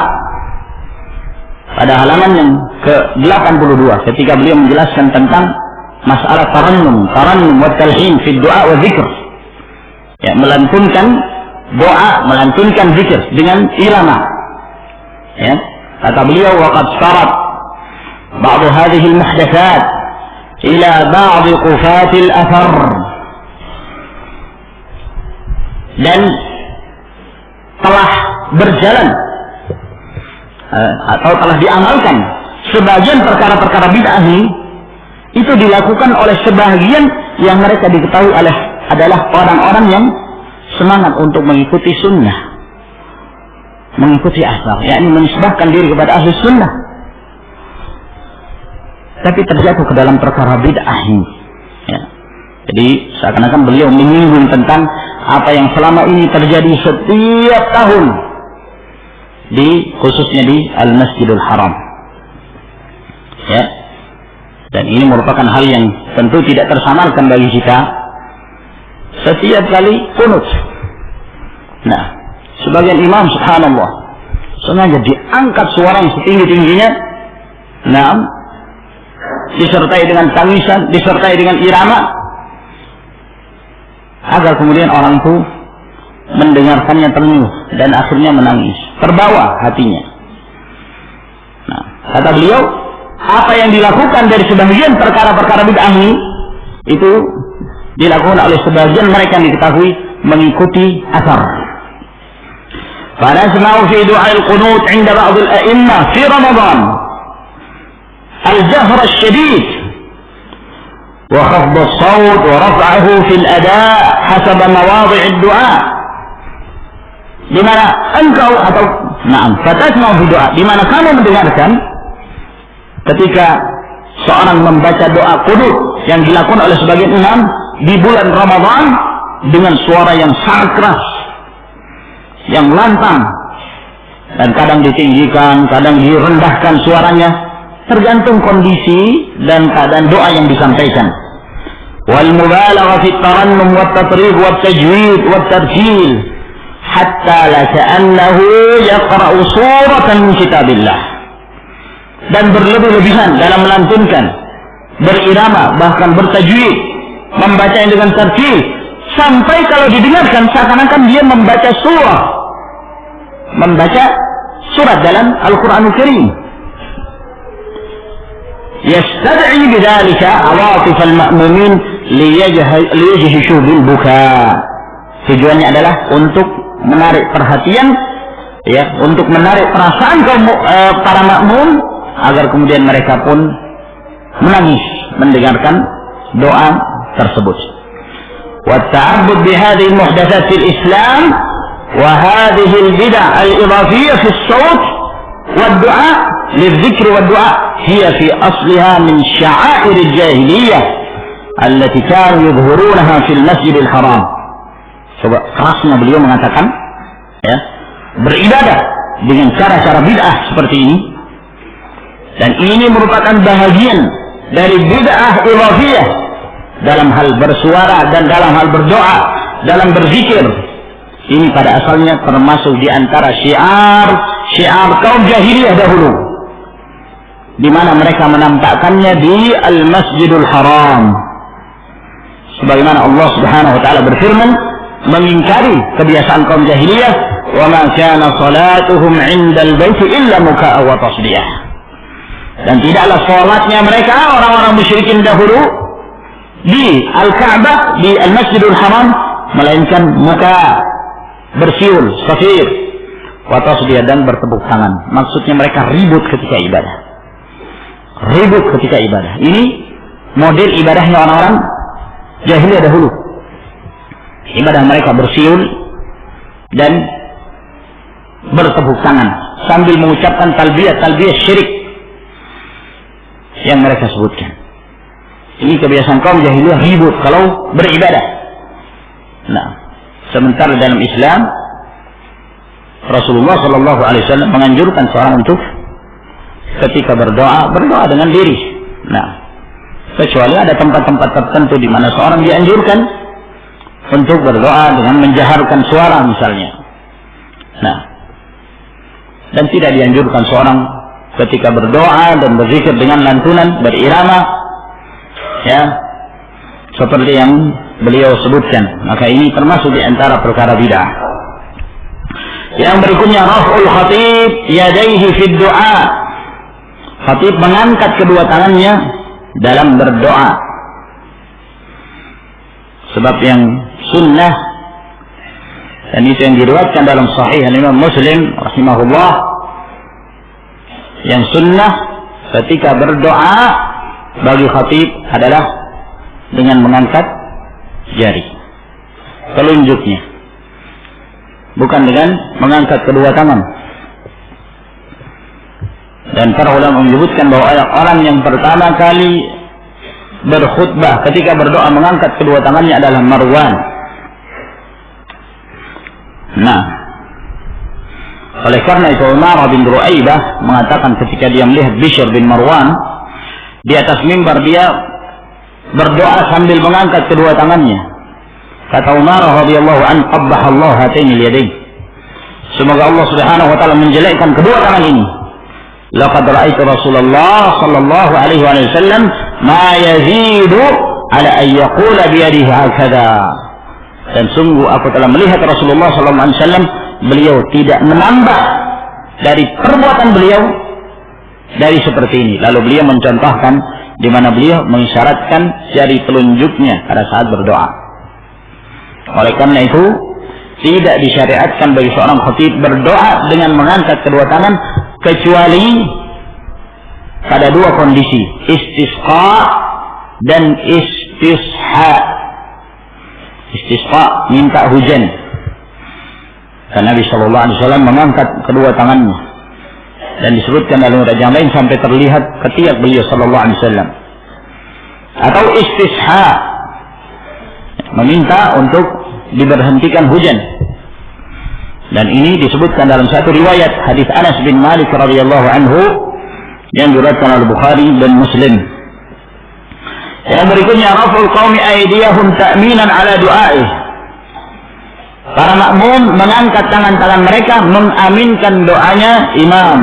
pada halaman yang ke-82 ketika beliau menjelaskan tentang masalah tarannum wa talhin fi du'a wa zikr, ya, melantunkan doa, melantunkan zikir dengan irama, ya. Kata beliau, waqad sarat ba'd hadhihi al-muhdatsat ila ba'd qufat al-athar, dan telah berjalan atau telah diamalkan sebagian perkara-perkara bid'ah ini, itu dilakukan oleh sebagian yang mereka diketahui adalah orang-orang yang semangat untuk mengikuti sunnah, mengikuti asar, yakni menisbahkan diri kepada ahli sunnah, tapi terjatuh ke dalam perkara bid'ah ini, ya. Jadi seakan-akan beliau menyinggung tentang apa yang selama ini terjadi setiap tahun khususnya di Al-Masjidul Haram, ya. Dan ini merupakan hal yang tentu tidak tersamarkan bagi kita setiap kali kunut. Nah, sebagian imam subhanallah sengaja diangkat suara yang setinggi-tingginya, nah, disertai dengan tangisan, disertai dengan irama, agar kemudian orang itu mendengarkannya termenung dan akhirnya menangis, terbawa hatinya. Nah, kata beliau, apa yang dilakukan dari sebagian perkara-perkara bid'ah ini itu dilakukan oleh sebagian mereka yang diketahui mengikuti asar. Fanasma'u fi du'a al-qunut 'inda ba'd al-a'immah fi Ramadan al-jahr al-shadid wa khafd as-sawt wa raf'ahu fi al-ada' hasab mawadhi' ad-du'a, di mana engkau atau fatasma'u fi du'a, di mana kamu mendengarkan ketika seorang membaca doa qunut yang dilakukan oleh sebagian imam di bulan Ramadan dengan suara yang sangat keras, yang lantang, dan kadang ditinggikan, kadang direndahkan suaranya, tergantung kondisi dan keadaan doa yang disampaikan. Wal mubalagha fi tarannum wat tatrib wat tajwid wat tartil hatta la ka'annahu yaqra'u suratan min kitabillah, dan berlebih-lebihan dalam melantunkan, berirama, bahkan bertajwid, membaca dengan tartil, sampai kalau didengarkan seakan-akan dia membaca surah, membaca surat dalam Al-Quranul Karim. Yastad'i bidzalika awatif al-ma'mumin liyajhishu bil buka. Tujuannya adalah untuk menarik perhatian, ya, untuk menarik perasaan kaum para makmum agar kemudian mereka pun menangis mendengarkan doa tersebut. Wa ta'abbud bi hadhihi al-muhdatsat fil Islam wa hadhihi al-bid'ah al-idafiyyah fi as-sawt wad-du'a lidh-dhikr wad-du'a hiya fi asliha min sya'air al-jahiliyah allati kanu yadhhurunaha fil Masjidil Haram. Coba kerasnya beliau mengatakan, ya, beribadah dengan cara-cara bid'ah seperti ini, dan ini merupakan bahagian dari bid'ah idhafiyah dalam hal bersuara dan dalam hal berdoa, dalam berzikir. Ini pada asalnya termasuk di antara syiar kaum jahiliyah dahulu, di mana mereka menampakkannya di Al-Masjidul Haram. Sebagaimana Allah Subhanahu wa taala berfirman mengingkari kebiasaan kaum jahiliyah, wa ma kana salatuhum 'indal baiti illa mukaa'a wa tasdiyah. Dan tidaklah salatnya mereka orang-orang musyrikin dahulu di Al-Ka'bah, di Al-Masjidul Haram, melainkan muka, bersiul, safir, wa tasdiyah, dan bertepuk tangan. Maksudnya mereka ribut ketika ibadah. Ribut ketika ibadah. Ini model ibadahnya orang-orang jahiliyah dahulu. Ibadah mereka bersiul dan bertepuk tangan sambil mengucapkan talbiyah syirik yang mereka sebutkan. Ini kebiasaan kaum jahiliyah, ribut kalau beribadah. Nah, sementara dalam Islam Rasulullah Shallallahu Alaihi Wasallam menganjurkan seorang untuk ketika berdoa dengan diri. Nah, kecuali ada tempat-tempat tertentu di mana seorang dianjurkan untuk berdoa dengan menjaharkan suara misalnya. Nah, dan tidak dianjurkan seorang ketika berdoa dan berzikir dengan lantunan berirama, ya, seperti yang beliau sebutkan. Maka ini termasuk di antara perkara bid'ah. Yang berikutnya, raf'ul khatib yadayhi fid du'a. Khatib mengangkat kedua tangannya dalam berdoa. Sebab yang sunnah, dan itu yang diriwayatkan dalam Sahih Imam Muslim rahimahullah, yang sunnah ketika berdoa bagi khatib adalah dengan mengangkat jari telunjuknya, bukan dengan mengangkat kedua tangan. Dan para ulama menyebutkan bahwa orang yang pertama kali berkhutbah ketika berdoa mengangkat kedua tangannya adalah Marwan. Nah, oleh karena itu Umar bin Ru'aibah mengatakan ketika dia melihat Bishr bin Marwan di atas mimbar, dia berdoa sambil mengangkat kedua tangannya. Kata Umar radhiyallahu anhu, qabbahallahu hataini al-yadain. Semoga Allah Subhanahu wa taala menjelekkan kedua tangan ini. Laqad ra'aitu Rasulullah sallallahu alaihi wasallam ma yazidu ala an yaqula bi yadihi hakadha. Dan sungguh aku telah melihat Rasulullah sallallahu alaihi wasallam, beliau tidak menambah dari perbuatan beliau dari seperti ini. Lalu beliau mencontohkan di mana beliau mengisyaratkan jari telunjuknya pada saat berdoa. Oleh karena itu tidak disyariatkan bagi seorang khatib berdoa dengan mengangkat kedua tangan kecuali pada dua kondisi, istisqa dan istisha. Istisqa, minta hujan. Dan Nabi Shallallahu Alaihi Wasallam mengangkat kedua tangannya, dan disebutkan dalam riwayat yang lain sampai terlihat ketiak beliau Shallallahu Alaihi Wasallam. Atau istisha, meminta untuk diberhentikan hujan. Dan ini disebutkan dalam satu riwayat hadis Anas bin Malik radhiyallahu anhu yang diriwayatkan oleh Bukhari dan Muslim. Yang berikutnya, raful qaumi aydiyahum ta'minan ala du'aih. Para makmum mengangkat tangan-tangan mereka mengaminkan doanya imam.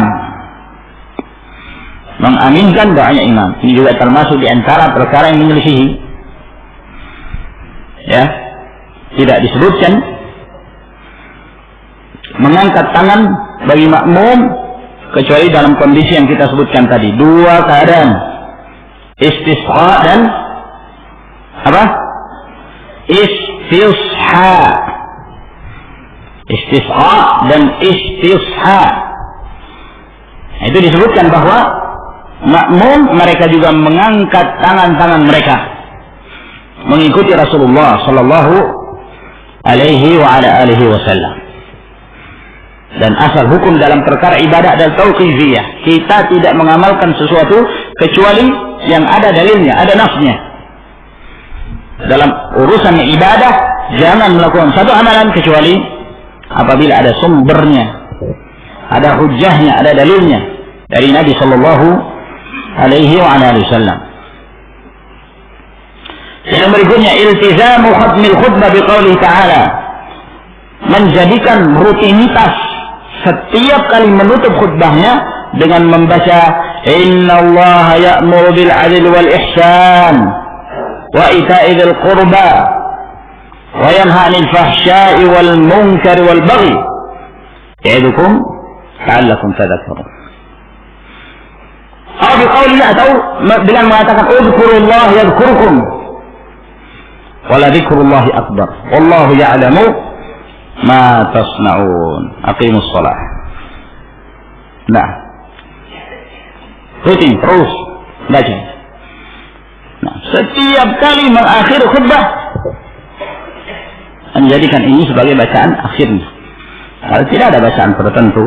Mengaminkan doanya imam. Ini juga termasuk di antara perkara yang menyelisihi. Ya, tidak disebutkan mengangkat tangan bagi makmum kecuali dalam kondisi yang kita sebutkan tadi, dua keadaan, istisqa dan apa? Istisqa. Istisqa dan istisqa. Itu disebutkan bahwa makmum mereka juga mengangkat tangan-tangan mereka mengikuti Rasulullah sallallahu alaihi wa ala alihi wasallam. Dan asal hukum dalam perkara ibadah adalah tauqifiyah. Kita tidak mengamalkan sesuatu kecuali yang ada dalilnya, ada nafsnya. Dalam urusan ibadah jangan melakukan satu amalan kecuali apabila ada sumbernya, ada hujjahnya, ada dalilnya dari Nabi sallallahu alaihi wa ala alihi wasallam. Yang berikutnya, iltizamu khatmil khutbah biqaulih ta'ala, menjadikan rutinitas setiap kali menutup khutbahnya dengan membaca innallaha ya'muru bil 'adli wal ihsan wa ita'i dzil qurba wa yanha 'anil fahsya'i wal munkari wal baghi ya'idukum la'allakum tadhakkarun. Atau biqaulih, atau dengan mengatakan udhkurullaha yadhkurkum wala dzikrullahi akbar wallahu ya'lamu ma tasna'un aqimus shalah. Nah, rutin terus baca. Nah, setiap kali mengakhiri khutbah menjadikan ini sebagai bacaan akhirnya. Kalau tidak ada bacaan tertentu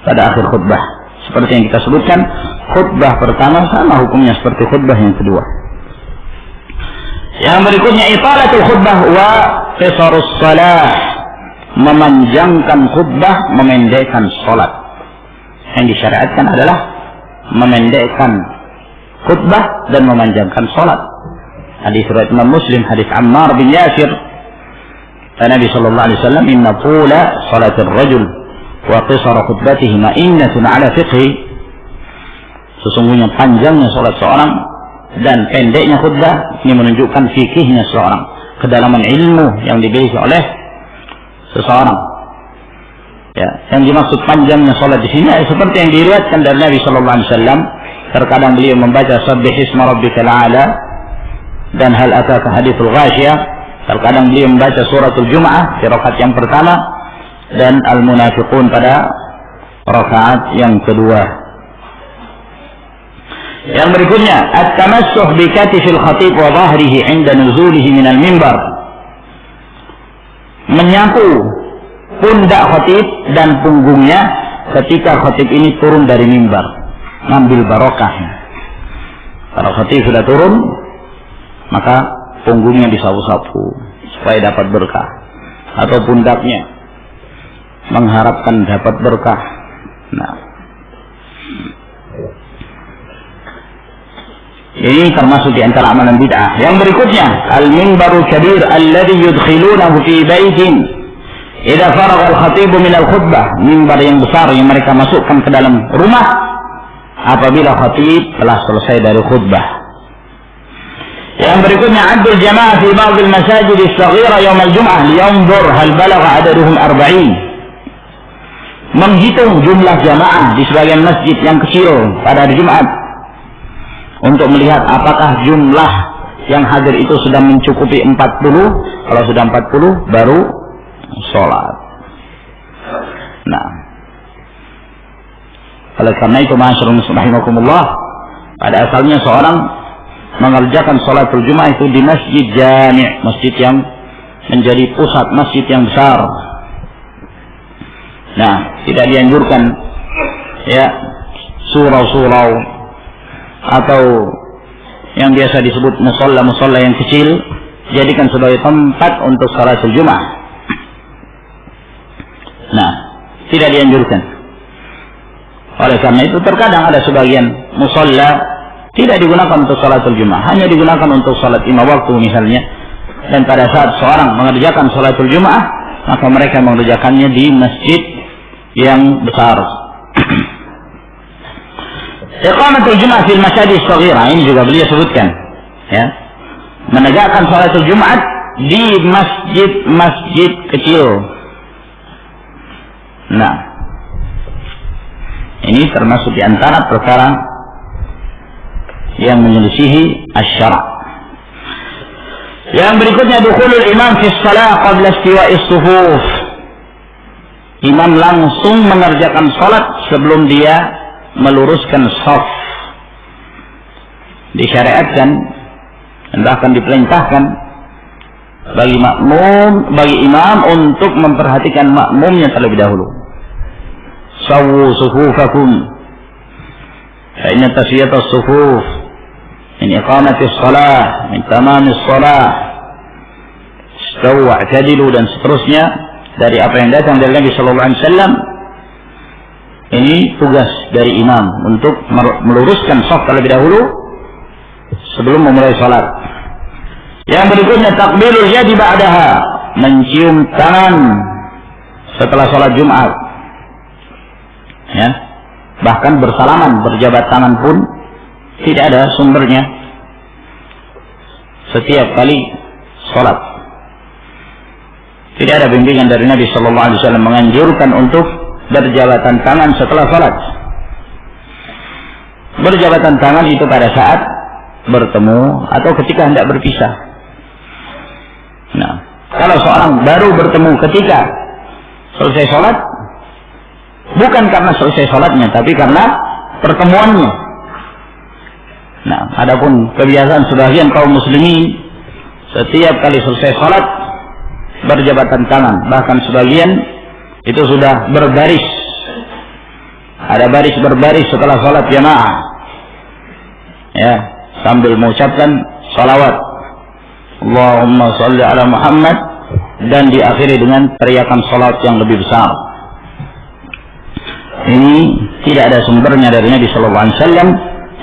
pada akhir khutbah, seperti yang kita sebutkan, khutbah pertama sama hukumnya seperti khutbah yang kedua. Yang berikutnya, italatul khutbah wa qisarus shalah, memanjangkan khutbah, memendekkan salat. Yang disyariatkan adalah memendekkan khutbah dan memanjangkan salat. Hadis riwayat Imam Muslim, hadis Ammar bin Yasir, Nabi sallallahu alaihi wasallam, inna tula salatir rajul wa qisara khutbatihi ma'innatun ala fiqhi, sesungguhnya panjangnya salat seorang dan pendeknya khutbah ini menunjukkan fikihnya seseorang, kedalaman ilmu yang dimiliki oleh seseorang. Ya, yang dimaksud panjangnya salat di sini seperti yang diriwayatkan dari Nabi sallallahu alaihi wasallam, terkadang beliau membaca sabbih isma rabbikal a'la dan hal ataka haditsul ghasyiyah, terkadang beliau membaca suratul Jumu'ah di rakaat yang pertama dan al-munafiqun pada rakaat yang kedua. Yang berikutnya, at-tamassuh bi katifil khatib wa dhahrihi 'inda nuzulihi minal mimbar, menyapu pundak khatib dan punggungnya ketika khatib ini turun dari mimbar, ngambil barokahnya. Kalau khatib sudah turun, maka punggungnya disapu-sapu supaya dapat berkah, atau pundaknya mengharapkan dapat berkah. Nah, ini termasuk di antara amalan bid'ah. Yang berikutnya, al-mimbarul kabir alladhi yudkhilunahu fi baitin idza faragha al-khatib min al-khutbah, mimbar yang besar yang mereka masukkan ke dalam rumah apabila khatib telah selesai dari khutbah. Yang berikutnya, adul jamaah fi ba'd al-masajid as-saghira yawm al-jum'ah liyanzur hal balagha adaduhum 40, menghitung jumlah jamaah di sebagian masjid yang kecil pada hari Jumat untuk melihat apakah jumlah yang hadir itu sudah mencukupi 40. Kalau sudah 40 baru sholat. Nah, oleh karena itu ma'asyiral muslimin rahimakumullah, pada asalnya seorang mengerjakan sholatul Jumat itu di masjid jami', masjid yang menjadi pusat masjid yang besar. Nah, tidak dianjurkan ya surau-surau atau yang biasa disebut musolla-musolla yang kecil jadikan sebagai tempat untuk salatul Jumat. Nah, tidak dianjurkan. Oleh karena itu terkadang ada sebagian musolla tidak digunakan untuk salatul Jumat, hanya digunakan untuk salat 5 waktu misalnya. Dan pada saat seorang mengerjakan salatul Jumat, maka mereka mengerjakannya di masjid yang besar. Iqamatul Jumat fil masajid shaghira, ini juga beliau sebutkan, ya. Menegakkan salatul Jumat di masjid-masjid kecil. Nah, Ini termasuk di antara perkara yang menyelisihi asy-syara'. Yang berikutnya dukhulul imam fi shalah qabla istiwa'is sufuf. Imam langsung mengerjakan salat sebelum dia meluruskan shaf. Disyariatkan dan bahkan diperintahkan bagi imam untuk memperhatikan makmumnya terlebih dahulu. Sawwu sufufakum fa inna tasyiyatas sufuf min iqamatis shalah min tamamis shalah. Istawu wa'tadilu dan seterusnya dari apa yang datang dari Nabi sallallahu alaihi wasallam. Ini tugas dari imam untuk meluruskan shaf terlebih dahulu sebelum memulai salat. Yang berikutnya takbirul yadi ba'daha, mencium tangan setelah salat Jumat. Ya. Bahkan bersalaman, berjabat tangan pun tidak ada sumbernya setiap kali salat. Tidak ada bimbingan dari Nabi sallallahu alaihi wasallam menganjurkan untuk berjabatan tangan setelah salat. Berjabatan tangan itu pada saat bertemu atau ketika hendak berpisah. Nah, kalau seorang baru bertemu ketika selesai sholat, bukan karena selesai sholatnya, tapi karena pertemuannya. Nah, adapun kebiasaan sebagian kaum muslimin setiap kali selesai sholat berjabatan tangan, bahkan sebagian itu sudah berbaris, ada baris berbaris setelah sholat jamaah, ya, sambil mengucapkan salawat Allahumma salli ala Muhammad dan diakhiri dengan teriakan salat yang lebih besar. Ini tidak ada sumbernya dari Nabi sallallahu alaihi wasallam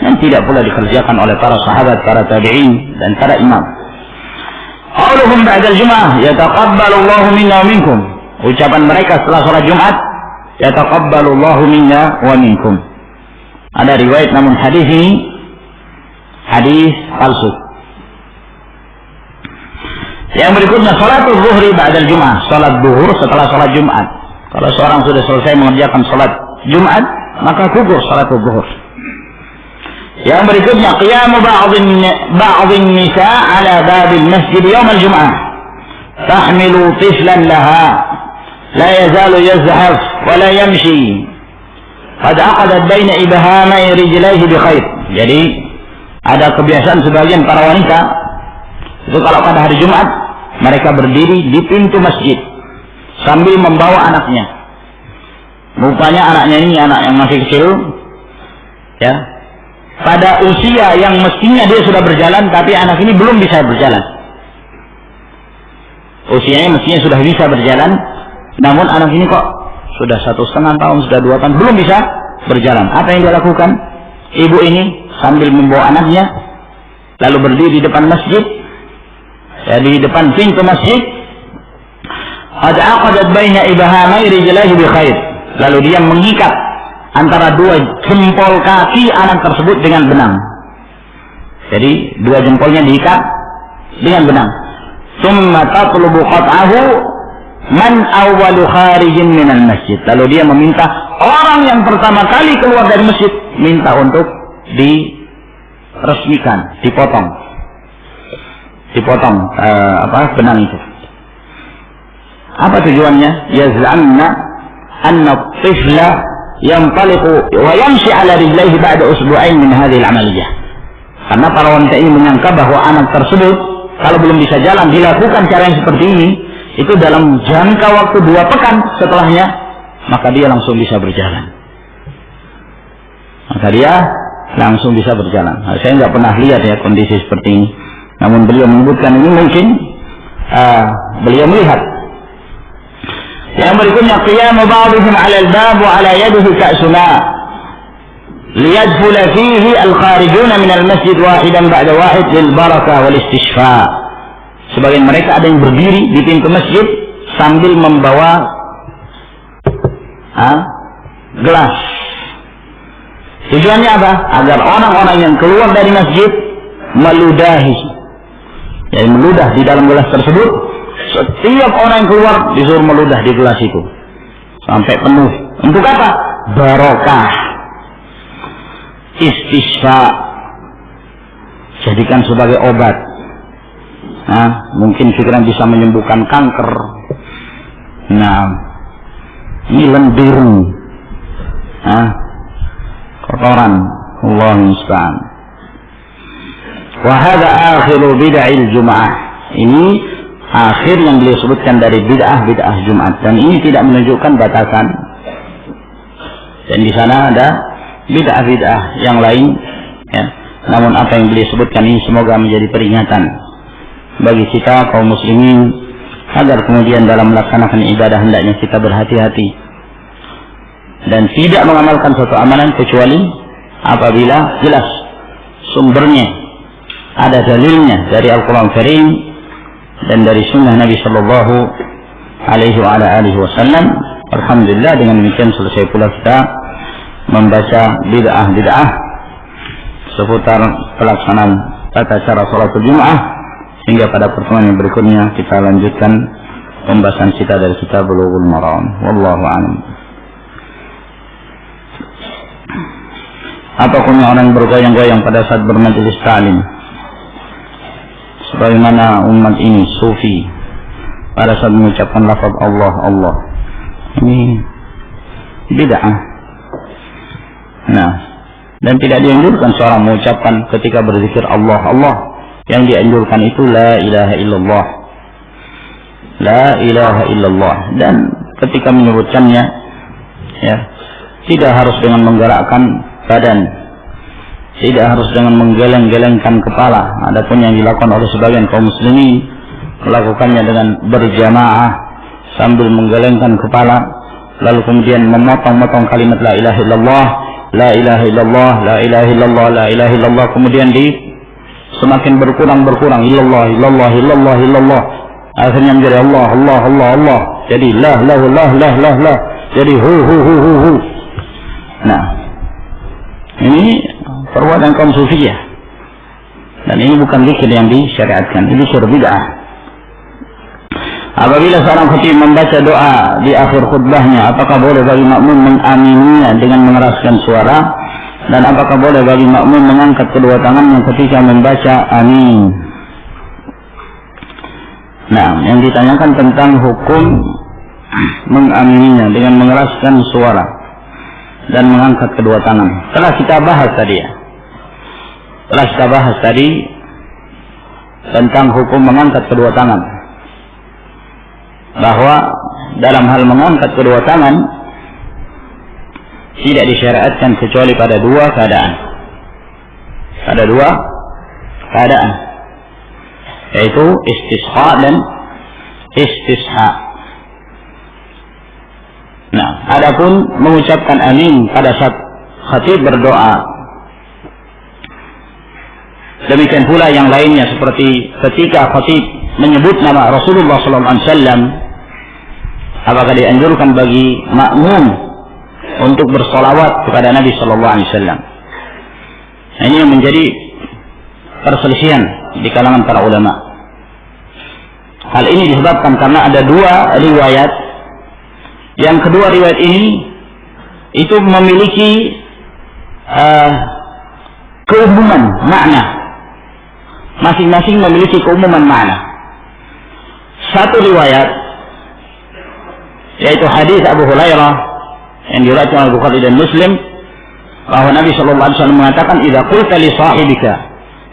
dan tidak pula dikerjakan oleh para sahabat, para tabi'in dan para imam. Qauluhum ba'da al-jum'ah yataqabbalu Allahu minna wa minkum. Ucapan mereka setelah salat Jumat, yataqabbalu Allahu minna wa minkum. Ada riwayat namun hadis ini hadis palsu. Yang berikutnya salatul zuhri ba'dal jum'ah, salat zuhur setelah salat Jumat. Kalau seorang sudah selesai mengerjakan salat Jumat, maka gugur salatul zuhur. Yang berikutnya qiyamu ba'dhin nisa 'ala babil masjid yawm al-jum'ah tahmilu tiflan laha la yazalu yazhaf wa la yamshi qad aqadat baina ibhamai rijlaihi bi khair. Jadi ada kebiasaan sebagian para wanita itu kalau pada hari Jumat mereka berdiri di pintu masjid sambil membawa anaknya. Rupanya anaknya ini anak yang masih kecil, ya, pada usia yang mestinya dia sudah berjalan, tapi anak ini belum bisa berjalan. Usianya mestinya sudah bisa berjalan, namun anak ini kok sudah 1,5 tahun, sudah 2 tahun belum bisa berjalan. Apa yang dia lakukan? Ibu ini sambil membawa anaknya lalu berdiri di depan masjid, ya, di depan pintu masjid. Qad aqadat baina ibhamai rijlaihi bi khair. Lalu dia mengikat antara dua jempol kaki anak tersebut dengan benang. Jadi dua jempolnya diikat dengan benang. Tsumma tatlubu qat'ahu man awwalu kharijin minal masjid. Lalu dia meminta orang yang pertama kali keluar dari masjid minta untuk diresmikan, dipotong benang itu. Apa tujuannya? Yaz'amna anna at-tifla yanṭaliqu wa yamshi 'ala rijlaihi ba'da usbu'ain min hadhihi al-'amaliyah. Karena para wanita ini menyangka bahwa anak tersebut kalau belum bisa jalan dilakukan cara yang seperti ini, itu dalam jangka waktu 2 pekan setelahnya maka dia langsung bisa berjalan. Nah, saya nggak pernah lihat ya kondisi seperti ini. Namun beliau menyebutkan ini mungkin beliau melihat. Yang berikutnya qiyamu ba'dihim 'ala al-bab wa 'ala yadihi ka'suna liyadkhula fihi al-kharijuna min al-masjid wahidan ba'da wahid lil barakah wal istishfa. Sebagian mereka ada yang berdiri di pintu masjid sambil membawa gelas. Tujuannya apa? Agar orang-orang yang keluar dari masjid meludahi, yaitu meludah di dalam gelas tersebut. Setiap orang yang keluar disuruh meludah di gelas itu sampai penuh. Untuk apa? Barokah. istisqa, jadikan sebagai obat. Nah, mungkin pikiran bisa menyembuhkan kanker. Nah, ini lendir, kotoran. Allah musta'an. Wa hadza akhiru bid'il Jum'ah. Ini akhir yang beliau sebutkan dari bid'ah Jumat, dan ini tidak menunjukkan batasan. Dan di sana ada bid'ah yang lain, ya. Namun apa yang beliau sebutkan ini semoga menjadi peringatan bagi kita kaum muslimin agar kemudian dalam melaksanakan ibadah hendaknya kita berhati-hati dan tidak mengamalkan suatu amalan kecuali apabila jelas sumbernya, ada dalilnya dari Al-Quran Karim dan dari sunnah Nabi Sallallahu Alaihi Wasallam. Alhamdulillah, dengan demikian selesai pula kita membaca bid'ah seputar pelaksanaan tata cara sholatul Jum'ah, hingga pada pertemuan yang berikutnya kita lanjutkan pembahasan kita dari kitab Bulughul Maram. Wallahu a'lam. Apa hukumnya orang bergoyang-goyang pada saat bermajelis ta'lim? Sebagaimana umat ini sufi pada saat mengucapkan lafaz Allah Allah. Ini bid'ah. Nah, dan tidak dianjurkan seorang mengucapkan ketika berzikir Allah Allah. Yang dianjurkan itu la ilaha illallah, la ilaha illallah. Dan ketika menyebutkannya, ya, tidak harus dengan menggerakkan badan, tidak harus dengan menggeleng-gelengkan kepala. Adapun yang dilakukan oleh sebagian kaum muslimin, melakukannya dengan berjamaah sambil menggelengkan kepala, lalu kemudian memotong-motong kalimat la ilaha illallah, la ilaha illallah, la ilaha illallah, la ilaha illallah, kemudian semakin berkurang illallah, illallah, illallah, illallah, akhirnya menjadi Allah, Allah, Allah, Allah, jadi lah, jadi hu. Nah, ini perbuatan kaum sufiyah, dan ini bukan zikir yang disyariatkan, ini bid'ah. Apabila seorang khatib membaca doa di akhir khutbahnya, apakah boleh bagi makmum mengamininya dengan mengeraskan suara? Dan apakah boleh bagi makmum mengangkat kedua tangannya ketika membaca amin? Nah, yang ditanyakan tentang hukum mengamininya dengan mengeraskan suara dan mengangkat kedua tangan. Telah kita bahas tadi, ya. Telah kita bahas tadi tentang hukum mengangkat kedua tangan. Bahwa dalam hal mengangkat kedua tangan tidak disyariatkan kecuali pada dua keadaan. Pada dua keadaan, yaitu istisqa dan istisha. Nah, adapun mengucapkan amin pada saat khatib berdoa, demikian pula yang lainnya seperti ketika khatib menyebut nama Rasulullah SAW, apakah dianjurkan bagi makmum untuk bersolawat kepada Nabi Sallallahu Alaihi Wasallam? Ini yang menjadi perselisihan di kalangan para ulama. Hal ini disebabkan karena ada dua riwayat. Yang kedua riwayat ini itu memiliki keumuman makna. Masing-masing memiliki keumuman makna. Satu riwayat, yaitu hadis Abu Hurairah yang diriwayatkan oleh Bukhari dan Muslim, bahwa Nabi Sallallahu Alaihi Wasallam mengatakan, "Idza qulta li sahibika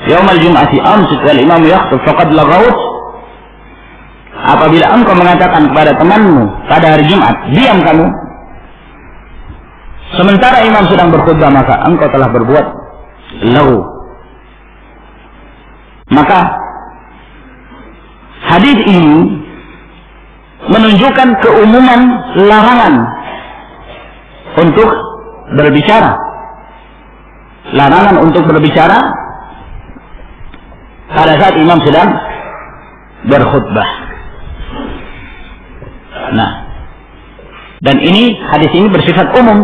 yaumal jum'ati amsik wal imam yakhutub faqad laghaut." Apabila engkau mengatakan kepada temanmu pada hari Jumat, diam kamu, sementara imam sedang berkhutbah, maka engkau telah berbuat laghu. Maka hadis ini menunjukkan keumuman larangan untuk berbicara. Larangan untuk berbicara pada saat imam sedang berkhutbah. Nah, dan ini hadis ini bersifat umum.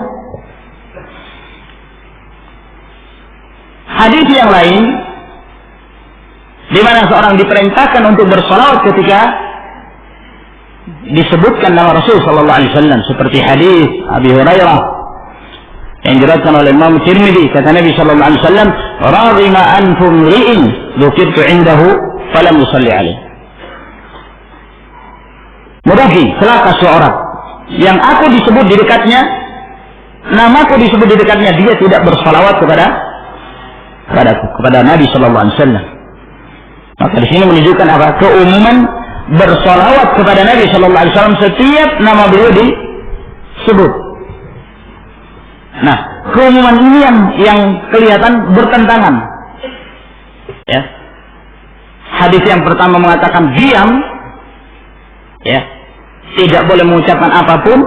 Hadis yang lain di mana seorang diperintahkan untuk bersolawat ketika disebutkan nama Rasul Sallallahu Alaihi Wasallam, seperti hadis Abi Hurairah yang diriwayatkan oleh Imam Tirmidzi, kata Nabi sallallahu alaihi wasallam, "Raghima anfum ri'in dzukirtu 'indahu falam yusalli alaihi." Merugi, celaka seorang yang aku disebut di dekatnya, namaku disebut di dekatnya, dia tidak bersalawat kepada Nabi sallallahu alaihi wasallam. Maka di sini menunjukkan apa? Keumuman bersalawat kepada Nabi sallallahu alaihi wasallam setiap nama beliau disebut. Nah, keumuman ini yang kelihatan bertentangan. Ya. Hadis yang pertama mengatakan diam, ya, tidak boleh mengucapkan apapun,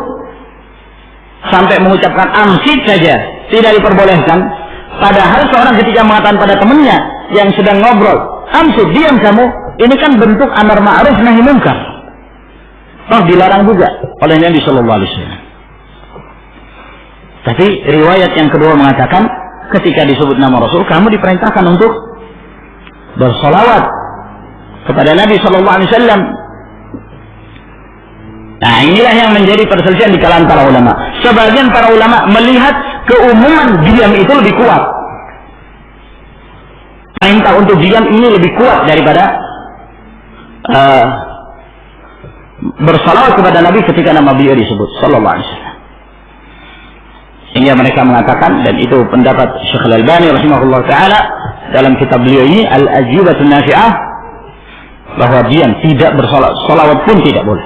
sampai mengucapkan amsik saja tidak diperbolehkan. Padahal seorang ketika mengatakan pada temannya yang sedang ngobrol, amsik, diam kamu, ini kan bentuk amar ma'ruf nahi munkar. Oh, dilarang juga oleh Nabi sallallahu alaihi wasallam. Tapi riwayat yang kedua mengatakan ketika disebut nama Rasul, kamu diperintahkan untuk bersolawat kepada Nabi sallallahu alaihi wasallam. Nah, inilah yang menjadi perselisihan di kalangan para ulama. Sebagian para ulama melihat keumuman diam itu lebih kuat. Perintah untuk diam ini lebih kuat daripada bersalawat kepada Nabi ketika nama beliau disebut sallallahu alaihi wasallam. Sehingga mereka mengatakan, dan itu pendapat Syekh Al-Albani rahimahullah ta'ala dalam kitab beliau ini Al-Ajibatun Nafi'ah, bahwa diam, tidak bersalawat, salawat pun tidak boleh,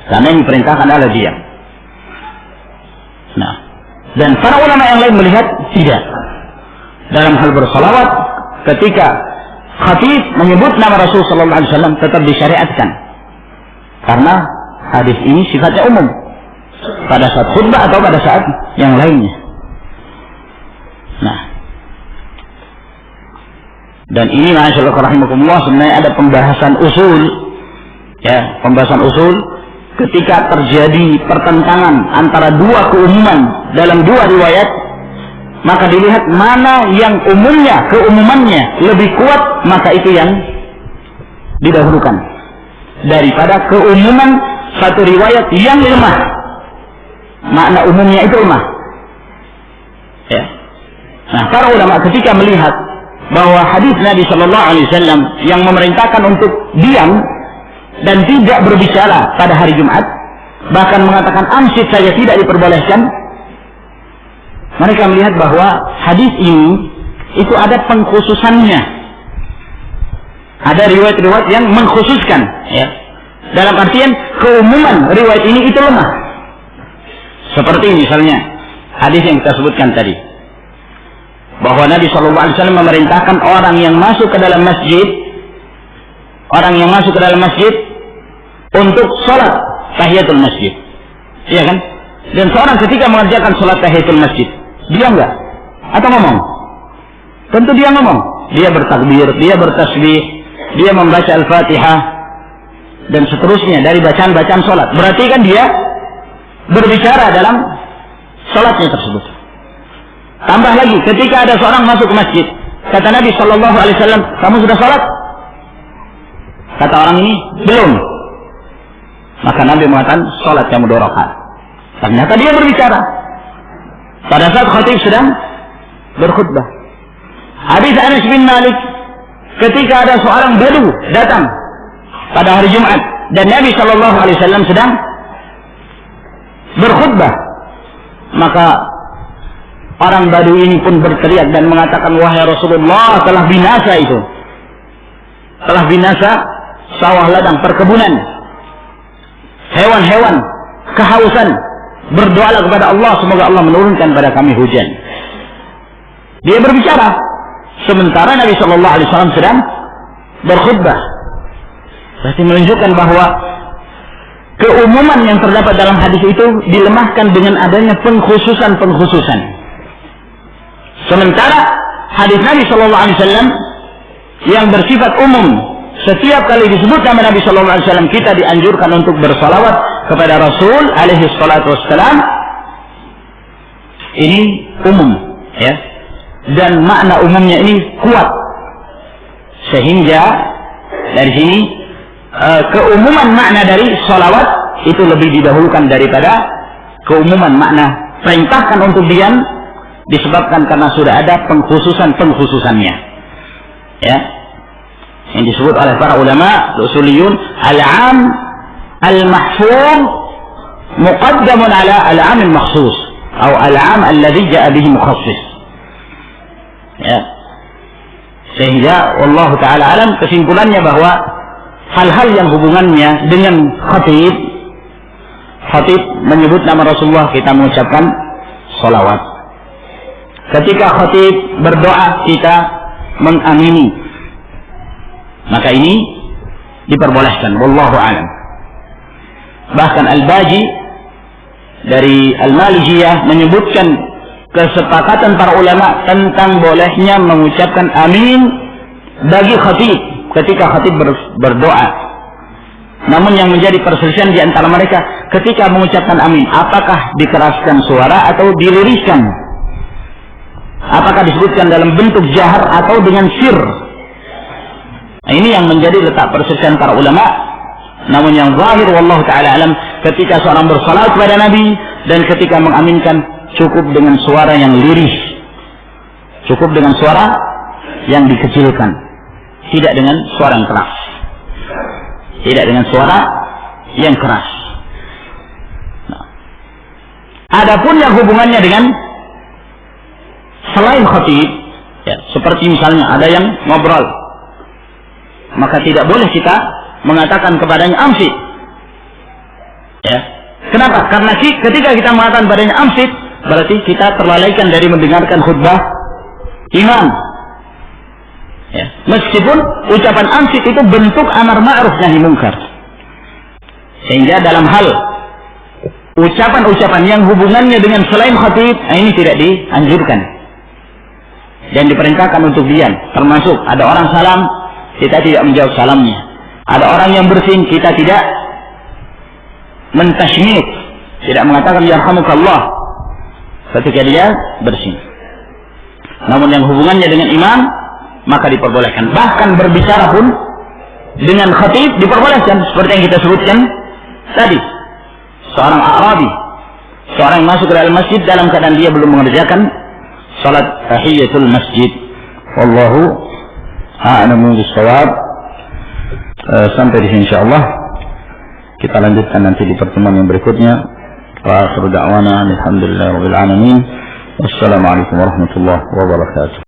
karena yang diperintahkan adalah diam. Nah, dan para ulama yang lain melihat tidak. Dalam hal bersalawat, ketika khatib menyebut nama Rasul sallallahu alaihi wasallam tetap disyariatkan, karena hadis ini sifatnya umum, pada saat khutbah atau pada saat yang lainnya. Nah, dan ini masyaallah rahimakumullah sebenarnya ada pembahasan usul, ya, pembahasan usul ketika terjadi pertentangan antara dua keumuman dalam dua riwayat, maka dilihat mana yang umumnya, keumumannya lebih kuat, maka itu yang didahulukan daripada keumuman satu riwayat yang lemah. Makna umumnya itu lemah. Ya. Nah, para ulama ketika melihat bahwa hadis Nabi Shallallahu Alaihi Wasallam yang memerintahkan untuk diam dan tidak berbicara pada hari Jumat, bahkan mengatakan amsit saja tidak diperbolehkan, mereka melihat bahwa hadis ini itu ada pengkhususannya. Ada riwayat-riwayat yang mengkhususkan, ya. Dalam artian keumuman riwayat ini itu lemah. Seperti misalnya hadis yang kita sebutkan tadi, bahwa Nabi Shallallahu Alaihi Wasallam memerintahkan orang yang masuk ke dalam masjid, untuk sholat tahiyatul masjid, iya kan? Dan seorang ketika mengerjakan sholat tahiyatul masjid, dia enggak atau ngomong? Tentu dia ngomong. Dia bertakbir, dia bertasbih, dia membaca Al-Fatihah dan seterusnya dari bacaan-bacaan sholat. Berarti kan dia berbicara dalam sholatnya tersebut. Tambah lagi, ketika ada seorang masuk ke masjid, kata Nabi Shallallahu Alaihi Wasallam, kamu sudah sholat? Kata orang ini, belum. Maka Nabi mengatakan, sholat kamu 2 rakaat. Ternyata dia berbicara pada saat khatib sedang berkhutbah. Hadis Anas bin Malik, ketika ada seorang badu datang pada hari Jumat dan Nabi Shallallahu Alaihi Wasallam sedang berkhutbah, maka orang Badu ini pun berteriak dan mengatakan, wahai Rasulullah, telah binasa itu, telah binasa sawah ladang perkebunan, hewan-hewan kehausan, berdoalah kepada Allah semoga Allah menurunkan pada kami hujan. Dia berbicara sementara Nabi Shallallahu Alaihi Wasallam sedang berkhutbah. Berarti menunjukkan bahwa keumuman yang terdapat dalam hadis itu dilemahkan dengan adanya pengkhususan. Sementara hadis Nabi Shallallahu Alaihi Wasallam yang bersifat umum, setiap kali disebut nama Nabi Shallallahu Alaihi Wasallam kita dianjurkan untuk bersalawat kepada Rasul alaihi salatu wassalam. Ini umum, ya, dan makna umumnya ini kuat, sehingga dari sini keumuman makna dari salawat itu lebih didahulukan daripada keumuman makna perintahkan untuk diam disebabkan karena sudah ada pengkhususannya. Ya. Yang disebut oleh para ulama usuliyun al-'am al-mahfuz muqaddamun ala al-'am al-makhsus atau al-'am alladhi ja'a bihi mukhassis. Ya. Sehingga Allah taala alam, kesimpulannya bahwa hal-hal yang hubungannya dengan khatib menyebut nama Rasulullah, kita mengucapkan salawat. Ketika khatib berdoa, kita mengamini, maka ini diperbolehkan. Wallahu a'lam. Bahkan Al-Baji dari Al-Malijiyah menyebutkan kesepakatan para ulama tentang bolehnya mengucapkan amin bagi khatib ketika khatib berdoa. Namun yang menjadi perselisihan di antara mereka ketika mengucapkan amin, apakah dikeraskan suara atau dilirihkan? Apakah disebutkan dalam bentuk jahar atau dengan sir? Nah, ini yang menjadi letak perselisihan para ulama. Namun yang zahir wallahu taala alam, ketika seorang bersalat kepada Nabi dan ketika mengaminkan, cukup dengan suara yang lirih, cukup dengan suara yang dikecilkan, tidak dengan suara yang keras, tidak dengan suara yang keras. Nah, adapun yang hubungannya dengan selain khatib, ya, seperti misalnya ada yang ngobrol, maka tidak boleh kita mengatakan kepadanya amsit. Ya. Kenapa? Karena ketika kita mengatakan kepadanya amsit, berarti kita terlalaikan dari mendengarkan khutbah imam. Ya. Meskipun ucapan amsit itu bentuk amar ma'ruf nahi munkar. Sehingga dalam hal ucapan-ucapan yang hubungannya dengan selain khatib, ini tidak dianjurkan dan diperintahkan untuk diam. Termasuk ada orang salam, kita tidak menjawab salamnya. Ada orang yang bersin, kita tidak mentashmit, tidak mengatakan yarhamukallah ketika dia bersin. Namun yang hubungannya dengan imam, maka diperbolehkan. Bahkan berbicara pun dengan khatib diperbolehkan, seperti yang kita sebutkan tadi. Seorang A'rabi, seorang yang masuk ke dalam masjid dalam keadaan dia belum mengerjakan salat tahiyatul masjid. Wallahu a'lamu bis-shawab. Sampai di sini insyaallah. Kita lanjutkan nanti di pertemuan yang berikutnya. Wa akhiru da'wana alhamdulillahirabbil alamin. Wassalamualaikum warahmatullahi wabarakatuh.